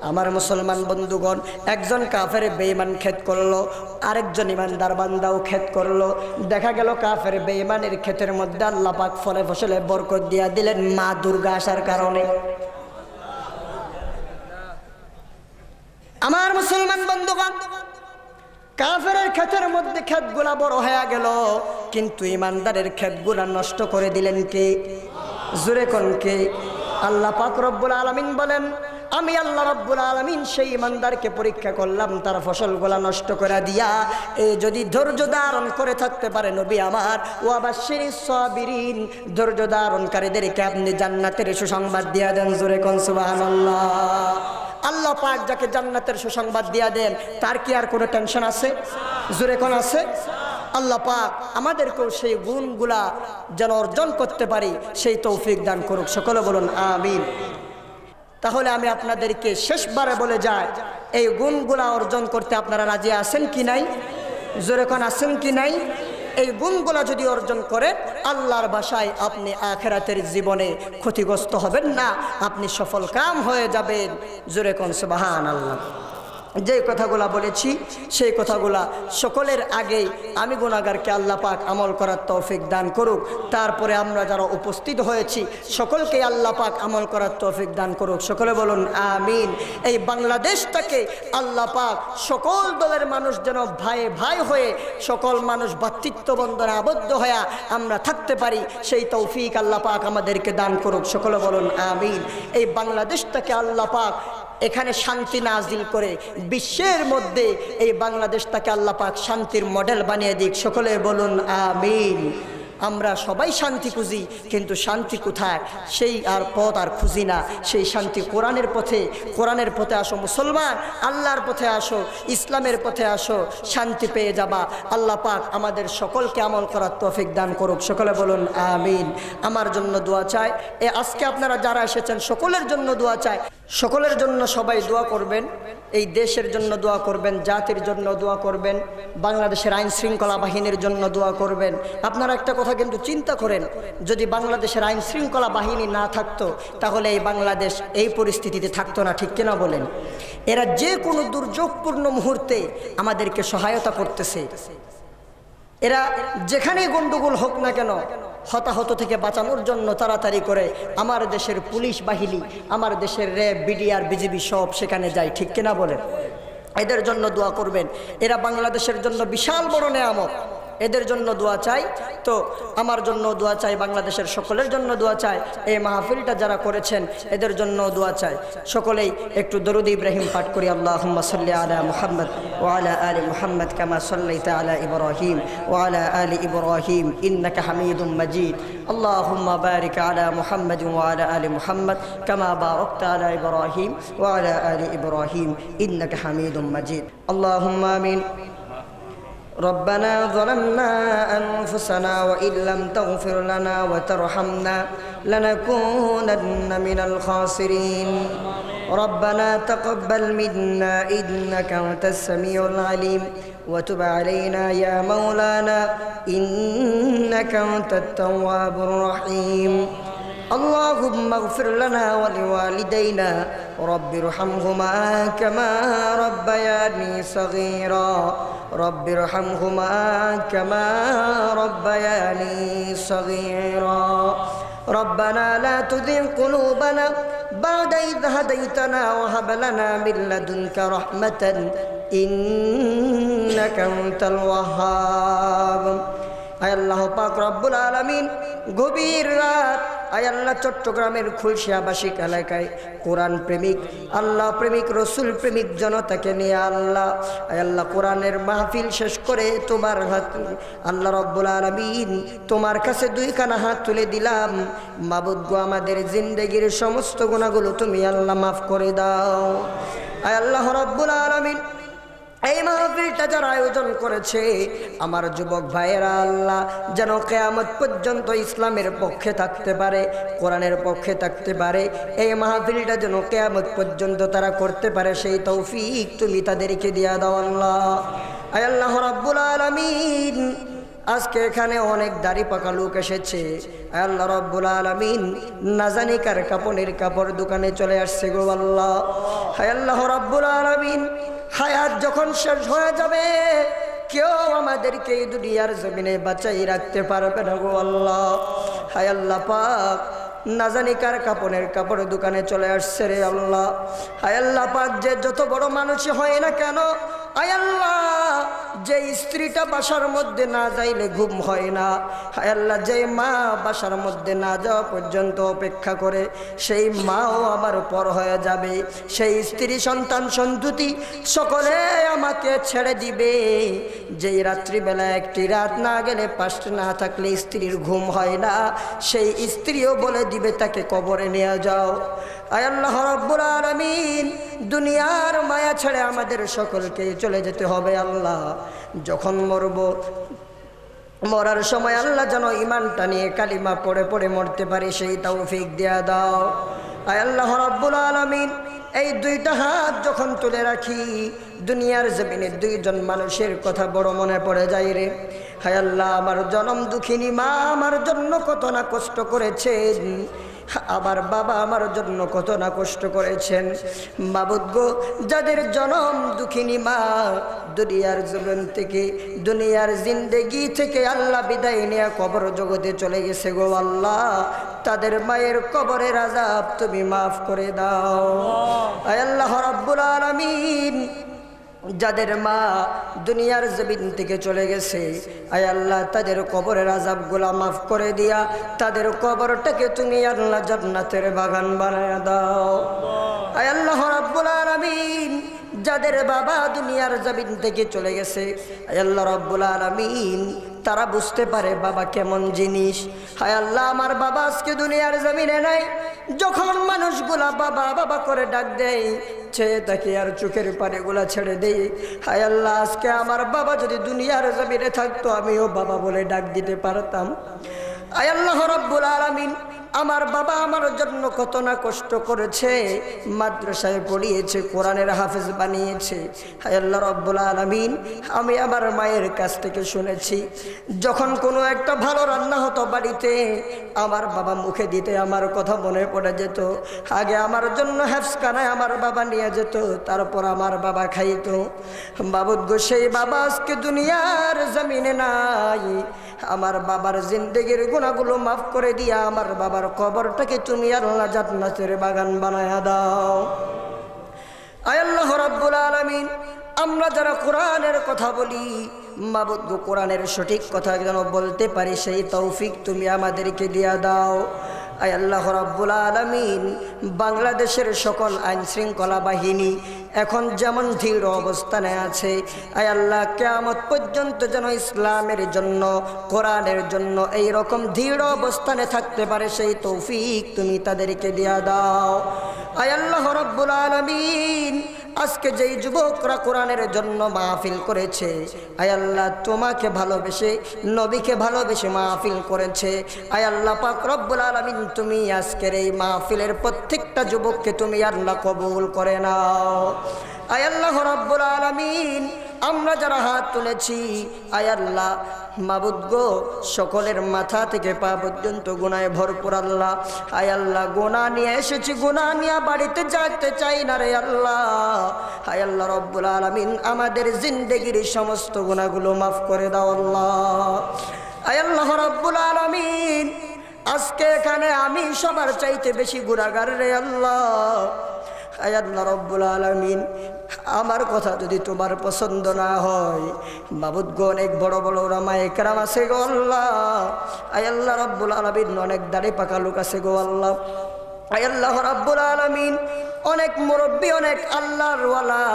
আমার মুসলমান বন্ধুগণ, একজন কাফের বেঈমান ক্ষেত করলো, আরেকজন ইমানদার বান্দাও ক্ষেত করলো। দেখা গেল কাফের বেঈমানের ক্ষেতের মধ্যে আল্লাহ পাক ফলে ফসলে বরকত দিয়া দিলেন মা দুর্গা আসার কারণে। আমার মুসলমান বন্ধুগণ, কাফেরের ক্ষেতের মধ্যে ক্ষেতগুলা বড় হয়ে গেল, কিন্তু ইমানদারের ক্ষেতগুলা নষ্ট করে দিলেন কে? জোরে কোন কে? আল্লাহ পাক রব্বুল আলামিন বলেন আমি আল্লাহ রাব্বুল আলামিন সেই ইমানদারকে পরীক্ষা করলাম তার ফসলগুলা নষ্ট করে দিয়া। এই যদি ধৈর্য ধারণ করে থাকতে পারে নবী আমার, ওয়াবাশশিরিস সাবিরিন, ধৈর্য ধারণকারীদেরকে আপনি জান্নাতের সুসংবাদ দিয়া দেন। জোরে কোন সুবহানাল্লাহ। আল্লাহ পাক যাকে জান্নাতের সুসংবাদ দিয়া দেন তার কি আর কোনো টেনশন আছে? জোরে কোন আছে? আল্লাহ পাক আমাদেরকেও সেই গুণগুলা যেন অর্জন করতে পারি সেই তৌফিক দান করুক। সকলে বলুন আমিন। তাহলে আমি আপনাদেরকে শেষবারে বলে যাই, এই গুণগুলা অর্জন করতে আপনারা রাজি আছেন কি নাই? জোরে কোন আছেন কি নাই? এই গুণগুলা যদি অর্জন করেন আল্লাহর ভাষায় আপনি আখিরাতের জীবনে ক্ষতিগ্রস্ত হবেন না, আপনি সফল কাম হয়ে যাবেন। জোরে কোন সুবহানাল্লাহ। যে কথাগুলা বলেছি সেই কথাগুলা সকলের আগেই আমি গুনাহগারকে আল্লাহ পাক আমল করার তৌফিক দান করুক। তারপরে আমরা যারা উপস্থিত হয়েছি সকলকে আল্লাহ পাক আমল করার তৌফিক দান করুক। সকলে বলুন আমিন। এই বাংলাদেশটাকে আল্লাহ পাক সকল দলের মানুষ যেন ভাই ভাই হয়ে, সকল মানুষ ভ্রাতৃত্ব বন্ধনে আবদ্ধ হয়ে আমরা থাকতে পারি, সেই তৌফিক আল্লাহ পাক আমাদেরকে দান করুক। সকলে বলুন আমিন। এই বাংলাদেশটাকে আল্লাহ পাক এখানে শান্তি নাজিল করে বিশ্বের মধ্যে এই বাংলাদেশটাকে আল্লাহ পাক শান্তির মডেল বানিয়ে দিক। সকলে বলুন আমিন। আমরা সবাই শান্তি খুঁজি, কিন্তু শান্তি কোথায় সেই আর পথ আর খুঁজি না। সেই শান্তি কোরআনের পথে, কোরআনের পথে আসো মুসলমান, আল্লাহর পথে আসো, ইসলামের পথে আসো, শান্তি পেয়ে যাবা। আল্লাহ পাক আমাদের সকলকে আমল করার তৌফিক দান করুক। সকলে বলুন আমিন। আমার জন্য দোয়া চাই, আজকে আপনারা যারা এসেছেন সকলের জন্য দোয়া চাই। সকলের জন্য সবাই দোয়া করবেন, এই দেশের জন্য দোয়া করবেন, জাতির জন্য দোয়া করবেন, বাংলাদেশের আইন শৃঙ্খলা বাহিনীর জন্য দোয়া করবেন। আপনারা একটা কথা কিন্তু চিন্তা করেন, যদি বাংলাদেশের আইন শৃঙ্খলা বাহিনী না থাকতো তাহলে এই বাংলাদেশ এই পরিস্থিতিতে থাকতো না, ঠিক কিনা বলেন? এরা যে কোনো দুর্যোগপূর্ণ মুহূর্তে আমাদেরকে সহায়তা করতেছে। এরা যেখানেই গন্ডগোল হোক না কেন, হতাহত থেকে বাঁচানোর জন্য তাড়াতাড়ি করে আমার দেশের পুলিশ বাহিনী, আমার দেশের র্যাব, বিডিআর, বিজিবি সব সেখানে যায়, ঠিক কিনা বলেন? এদের জন্য দোয়া করবেন। এরা বাংলাদেশের জন্য বিশাল বড় নেয়ামত, এদের জন্য দোয়া চাই। তো আমার জন্য দোয়া চাই, বাংলাদেশের সকলের জন্য দোয়া চাই, এই মাহফিলটা যারা করেছেন এদের জন্য দোয়া চাই। সকলেই একটু দরুদ ইব্রাহিম পাঠ করি। আল্লাহুম্মা সাল্লি আলা মুহাম্মদ ওয়া আলা আলি মুহাম্মদ কামা সাল্লাইতা আলা ইব্রাহিম ওয়া আলা আলি ইব্রাহিম ইন্নাকা হামিদুম মাজিদ। আল্লাহুম্মা বারিক আলা মুহাম্মদ ওয়া আলা আলি মুহাম্মদ কামা বারাকতা আলা ইব্রাহিম ওয়া আলা আলি ইব্রাহিম ইন্নাকা হামিদুম মাজিদ। আল্লাহুম্মা আমিন। ربنا ظلمنا أنفسنا وإن لم تغفر لنا وترحمنا لنكونن من الخاسرين ربنا تقبل منا إنك أنت السميع العليم وتب علينا يا مولانا إنك أنت التواب الرحيم اللهم اغفر لنا ولوالدينا رب ارحمهما كما ربياني صغيرا رب ارحمهما كما ربياني صغيرا ربنا لا تزغ قلوبنا بعد إذ هديتنا وهب لنا من لدنك رحمة إنك أنت الوهاب আয় আল্লাহ পাক রব্বুল আলামিন গভীর রাত আয় আল্লাহ চট্টগ্রামের খুলশিয়াবাসিক এলাকায় কোরআন প্রেমিক আল্লাহ প্রেমিক রসুল প্রেমিক জনতাকে নিয়ে আল্লাহ আয় আল্লাহ কোরআনের মাহফিল শেষ করে তোমার হাত আল্লাহ রব্বুল আলামিন তোমার কাছে দুইখানা হাত তুলে দিলাম মাবুদ গো আমাদের জিন্দেগির সমস্ত গুনাহগুলো তুমি আল্লাহ মাফ করে দাও আয় আল্লাহ রব্বুল আলামিন এই মাহফিলটা যারা আয়োজন করেছে আমার যুবক ভাইয়েরা আল্লাহ যেন কিয়ামত পর্যন্ত ইসলামের পক্ষে থাকতে পারে কোরআনের পক্ষে থাকতে পারে এই মাহফিলটা যেন কিয়ামত পর্যন্ত তারা করতে পারে সেই তৌফিক তুমি তাদেরকে দিয়া দাও আল্লাহ আয় আল্লাহ রাব্বুল আলামিন আজকে এখানে অনেক দাড়ি পাকা লোক এসেছে আল্লাহ রাব্বুল আলামিন না জানি কার কাপড়ের কাপড় দোকানে চলে আসছে গো আল্লাহ হায় আল্লাহ রাব্বুল আলামিন হায়াত যখন শেষ হয়ে যাবে কেউ আমাদেরকে এই দুনিয়ার জমিনে বাঁচাই রাখতে পারবে না গো আল্লাহ হায় আল্লাহ পাক না জানি কার কাপড়ের কাপড় দোকানে চলে আসছে রে আল্লাহ হায় আল্লাহ পাক যে যত বড় মানুষই হয় না কেন আয় আল্লাহ যে স্ত্রীটা বাসার মধ্যে না যাইলে ঘুম হয় না হায় আল্লাহ যে মা বাসার মধ্যে না যাওয়া পর্যন্ত অপেক্ষা করে সেই মাও আমার পর হয়ে যাবে সেই স্ত্রী সন্তান সন্ততি সকলে আমাকে ছেড়ে দিবে যেই রাত্রিবেলা একটি রাত না গেলে পাঁচটা না থাকলে স্ত্রীর ঘুম হয় না সেই স্ত্রীও বলে দিবে তাকে কবরে নিয়ে যাও আয় আল্লাহ রাব্বুল আলামিন দুনিয়ার মায়া ছেড়ে আমাদের সকলকে চলে যেতে হবে আল্লাহ যখন মরব মরার সময় আল্লাহ যেন ঈমানটা নিয়ে কালিমা পড়ে পড়ে মরতে পারি সেই তৌফিক দেয়া দাও আয় আল্লাহ রাব্বুল আলামিন এই দুইটা হাত যখন তুলে রাখি দুনিয়ার জমিনে দুইজন মানুষের কথা বড় মনে পড়ে যায় রে হায় আল্লাহ আমার জনম দুঃখিনী মা আমার জন্য কত না কষ্ট করেছেন আমার বাবা আমার জন্য কত না কষ্ট করেছেন মাবুদ গো যাদের জনম দুঃখিনী মা দুনিয়ার জীবন থেকে দুনিয়ার জিন্দেগি থেকে আল্লাহ বিদায় নিয়ে কবর জগতে চলে গেছে গো আল্লাহ তাদের মায়ের কবরের আযাব তুমি মাফ করে দাও আয় আল্লাহ রাব্বুল আলামিন যাদের মা দুনিয়ার জমিন থেকে চলে গেছে আয় আল্লাহ তাদের কবরের আযাবগুলো মাফ করে দিয়া তাদের কবরটাকে তুমি আল্লাহ জান্নাতের বাগান বানায়া দাও আয় আল্লাহ রাব্বুল আলামিন যাদের বাবা দুনিয়ার জমিন থেকে চলে গেছে আয় আল্লাহ রাব্বুল আলামিন তারা বুঝতে পারে বাবা কেমন জিনিস হায় আল্লাহ আমার বাবা আজকে দুনিয়ার জমিনে নাই যখন মানুষগুলা বাবা বাবা করে ডাক দেয় চেয়ে তাকে আর চোখের পানিগুলা ছেড়ে দেই হায় আল্লাহ আজকে আমার বাবা যদি দুনিয়ার জমিনে থাকতো আমিও বাবা বলে ডাক দিতে পারতাম আয় আল্লাহ রাব্বুল আলামিন আমার বাবা আমার জন্য কত না কষ্ট করেছে মাদ্রাসায় পড়িয়েছে কোরআনের হাফেজ বানিয়েছে হায় আল্লাহ রাব্বুল আলামিন আমি আমার মায়ের কাছ থেকে শুনেছি যখন কোনো একটা ভালো রান্না হতো বাড়িতে আমার বাবা মুখে দিতে আমার কথা মনে পড়ে যেত আগে আমার জন্য হাফসখানায় আমার বাবা নিয়ে যেত তারপর আমার বাবা খাইতো মাবুদ গো সেই বাবা আজকে দুনিয়ার জমিনে নাই আমার বাবার জিন্দেগির গুনাহগুলো মাফ করে দিয়া আমার বাবার কবরটাকে তুমি আল্লাহ জান্নাতের বাগান বানায়া দাও আয় আল্লাহ রাব্বুল আলামিন আমরা যারা কোরআনের কথা বলি মাবুদ গো কোরআনের সঠিক কথা যেন বলতে পারি সেই তৌফিক তুমি আমাদেরকে দিয়া দাও আয় আল্লাহ রাব্বুল আলামিন বাংলাদেশের সকল আইন শৃঙ্খলা বাহিনী এখন যেমন দৃঢ় অবস্থানে আছে আয় আল্লাহ কিয়ামত পর্যন্ত যেন ইসলামের জন্য কোরআনের জন্য এই রকম দৃঢ় অবস্থানে থাকতে পারে সেই তৌফিক তুমি তাদেরকে দিয়া দাও আয় আল্লাহ রাব্বুল আলামিন আজকে যেই যুবকরা কোরআনের জন্য মাহফিল করেছে, আয় আল্লাহ তোমাকে ভালোবেসে নবীকে ভালোবেসে মাহফিল করেছে, আয় আল্লাহ পাক রব্বুল আলামিন তুমি আজকের এই মাহফিলের প্রত্যেকটা যুবককে তুমি আল্লাহ কবুল করে নাও। আয় আল্লাহ রব্বুল আলামিন আমরা যারা হাত তুলেছি, আয় আল্লাহ মাবুদ গো, সকলের মাথা থেকে পা পর্যন্ত গুনাহে ভরপুর আল্লাহ। আয় আল্লাহ গুনাহ নিয়ে এসেছি, গুনাহ নিয়ে বাড়িতে যেতে চাই না রে আল্লাহ। আয় আল্লাহ রব্বুল আলামিন আমাদের জিন্দেগির সমস্ত গুনাহগুলো মাফ করে দাও আল্লাহ। আয় আল্লাহ রব্বুল আলামিন আজকে এখানে আমি সবার চাইতে বেশি গুনাহগার রে আল্লাহ। আয় আল্লাহ রব্বুল আলামিন আমার কথা যদি তোমার পছন্দ না হয়, মাবুদ গো অনেক বড় বড় ওলামায়ে কেরাম আছে গো আল্লাহ। আয় আল্লাহ রব্বুল আলামিন অনেক দাড়ি পাকা লোক আছে গো আল্লাহ। আয় আল্লাহ রব্বুল আলামিন অনেক মুরব্বী, অনেক আল্লাহর ওয়ালা,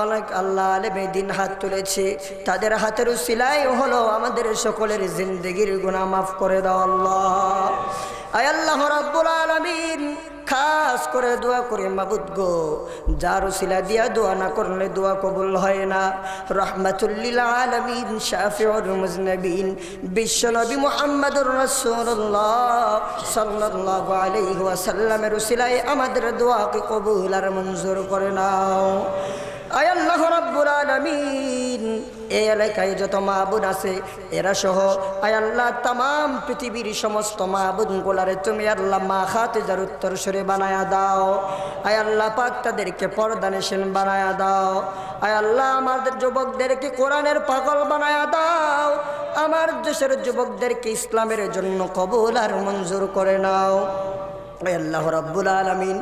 অনেক আল্লাহ আলেমে দিন হাত তুলেছে, তাদের হাতের উসিলায় হলো আমাদের সকলের জিন্দেগির গুনাহ মাফ করে দাও আল্লাহ। আয় আল্লাহ রব্বুল আলামিন খাস করে দোয়া করে মাবুদ গো, যার উসিলা দিয়া দোয়া না করলে দোয়া কবুল হয় না। রাহমাতুল লিল আলামিন শাফিউল মুজনিবিন বিশ্বনবী মুহাম্মদুর রাসূলুল্লাহ সাল্লাল্লাহু আলাইহি ওয়াসাল্লামের উসিলায় আমাদের দোয়াকে কবুল আর মঞ্জুর করে নাও। আয় আল্লাহ রাব্বুল আলামিন এই এলাকায় যত মাহবুদ আছে এরা সহ আয় আল্লাহ তামাম পৃথিবীর সমস্ত মাহবুদ গোলারে তুমি আল্লাহ মা খাতিজার উত্তরসূরি বানায়া দাও। আয় আল্লাহ পাক তাদেরকে পর্দানেশীন বানায়া দাও। আয় আল্লাহ আমাদের যুবকদেরকে কোরআনের পাগল বানায়া দাও। আমার দেশের যুবকদেরকে ইসলামের জন্য কবুল আর মঞ্জুর করে নাও। আয় আল্লাহ রাব্বুল আলামিন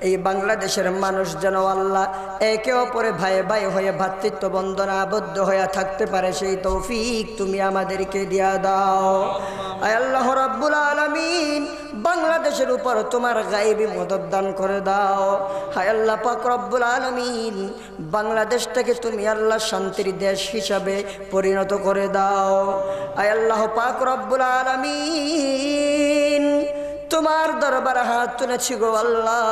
এই বাংলাদেশের মানুষ যেন আল্লাহ একে অপরে ভাই ভাই হয়ে ভ্রাতৃত্ব বন্ধনে আবদ্ধ হয়ে থাকতে পারে, সেই তৌফিক তুমি আমাদেরকে দিয়া দাও। আয় আল্লাহ রাব্বুল আলামিন বাংলাদেশের উপর তোমার গায়েবী মদদ দান করে দাও। হায় আল্লাহ পাক রব্বুল আলামিন বাংলাদেশটাকে তুমি আল্লাহ শান্তির দেশ হিসাবে পরিণত করে দাও। আয় আল্লাহ পাক রব্বুল আলামিন তোমার দরবারে হাত তুলেছি গো আল্লাহ,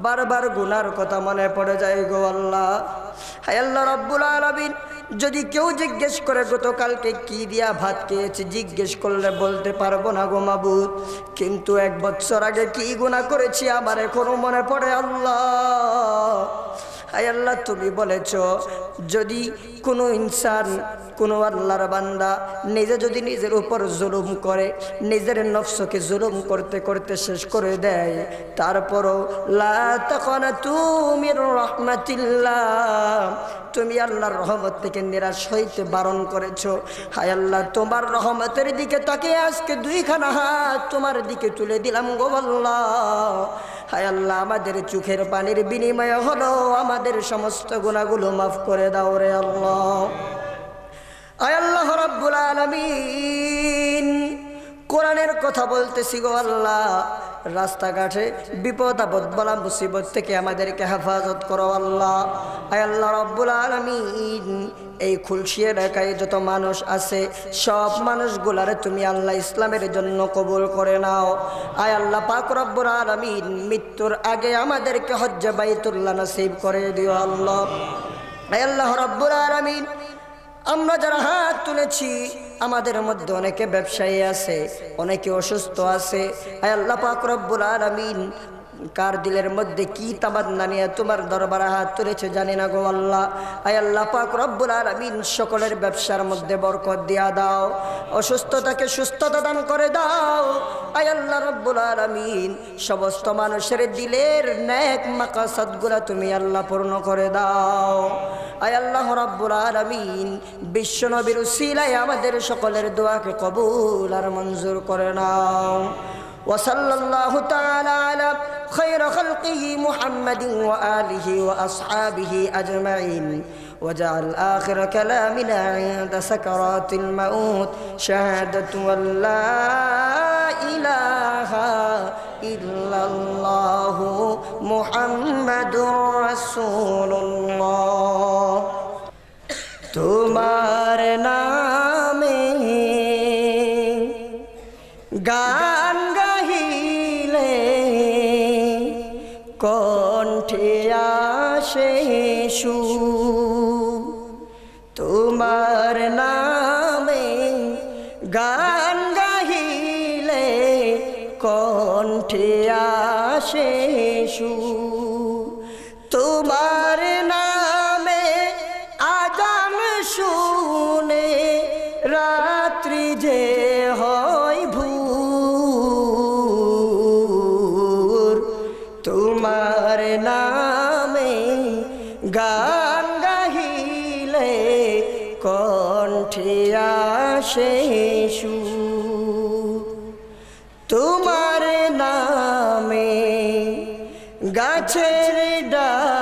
বারবার গুনার কথা মনে পড়ে যায় গো আল্লাহ। হায় আল্লাহ রাব্বুল আলামিন যদি কেউ জিজ্ঞেস করে গতকালকে কি দিয়া ভাত খেয়েছি, জিজ্ঞেস করলে বলতে পারবো না গো মাবুদ, কিন্তু 1 বছর আগে কি গুনাহ করেছি আমার এখনো মনে পড়ে আল্লাহ। আয় আল্লাহ তুমি বলেছ যদি কোনো ইনসান, কোনো আল্লাহর বান্দা নিজে যদি নিজের উপর জুলুম করে, নিজের নফসকে জুলুম করতে করতে শেষ করে দেয়, তারপরও লা তাকানাতু মির রাহমাতিল্লাহ, তুমি আল্লাহর রহমত থেকে নিরাশ হইতে বারণ করেছো। হায় আল্লাহ তোমার রহমতের দিকে তাকিয়ে আজকে 2খানা হাত তোমার দিকে তুলে দিলাম গো আল্লাহ। হায় আল্লাহ আমাদের চোখের পানির বিনিময়ে হলো আমাদের সমস্ত গুনাহগুলো মাফ করে দাও রে আল্লাহ। আয় আল্লাহ রাব্বুল আলামিন কোরআনের কথা বলতেছি গো আল্লাহ, রাস্তাঘাটে বিপদ আপদ বলা মুসিবত থেকে আমাদেরকে হেফাজত করো আল্লাহ। আয় আল্লাহ রাব্বুল আলামিন এই খুলশি এলাকায় যত মানুষ আছে সব মানুষগুলারে তুমি আল্লাহ ইসলামের জন্য কবুল করে নাও। আয় আল্লাহ পাক রব্বুল আলামিন মৃত্যুর আগে আমাদেরকে হজ্জে বাইতুল্লাহ নসিব করে দিও আল্লাহ। আয় আল্লাহ রাব্বুল আলামিন আমরা যারা হাত তুলেছি আমাদের মধ্যে অনেকে ব্যবসায়ী আছে, অনেকে অসুস্থ আছে। আয় আল্লাহ পাক রব্বুল আলামিন কার দিলের মধ্যে কি তামান্না নিয়ে তোমার দরবারে হাত তুলেছে জানি না গো আল্লাহ। আয় আল্লাহ পাক রব্বুল আলামিন সকলের ব্যবসার মধ্যে বরকত দিয়া দাও, অসুস্থতাকে সুস্থতা দান করে দাও। আয় আল্লাহ রব্বুল আলামিন সমস্ত মানুষের দিলের নেক মাকাসাদগুলা তুমি আল্লাহ পূর্ণ করে দাও। আয় আল্লাহ রব্বুল আলামিন বিশ্ব নবীর উসিলায় আমাদের সকলের দোয়াকে কবুল আর মঞ্জুর করে নাও। وصلى الله تعالى على خير خلقه محمد وآله وأصحابه أجمعين، وجعل آخر كلامنا عند سكرات الموت شهادة أن لا إله إلا الله محمد رسول الله। তোমার নামে গান গাহিলে কণ্ঠে আসে সুর তোমার নামে গান গাহিলে কণ্ঠে আসে সুর তোমার নামে আজান শুনে রাত্রি যে হয় ভোর তোমার নামে গান গাহিলে কণ্ঠে আসে সুর তোমার নামে গাছের ডাল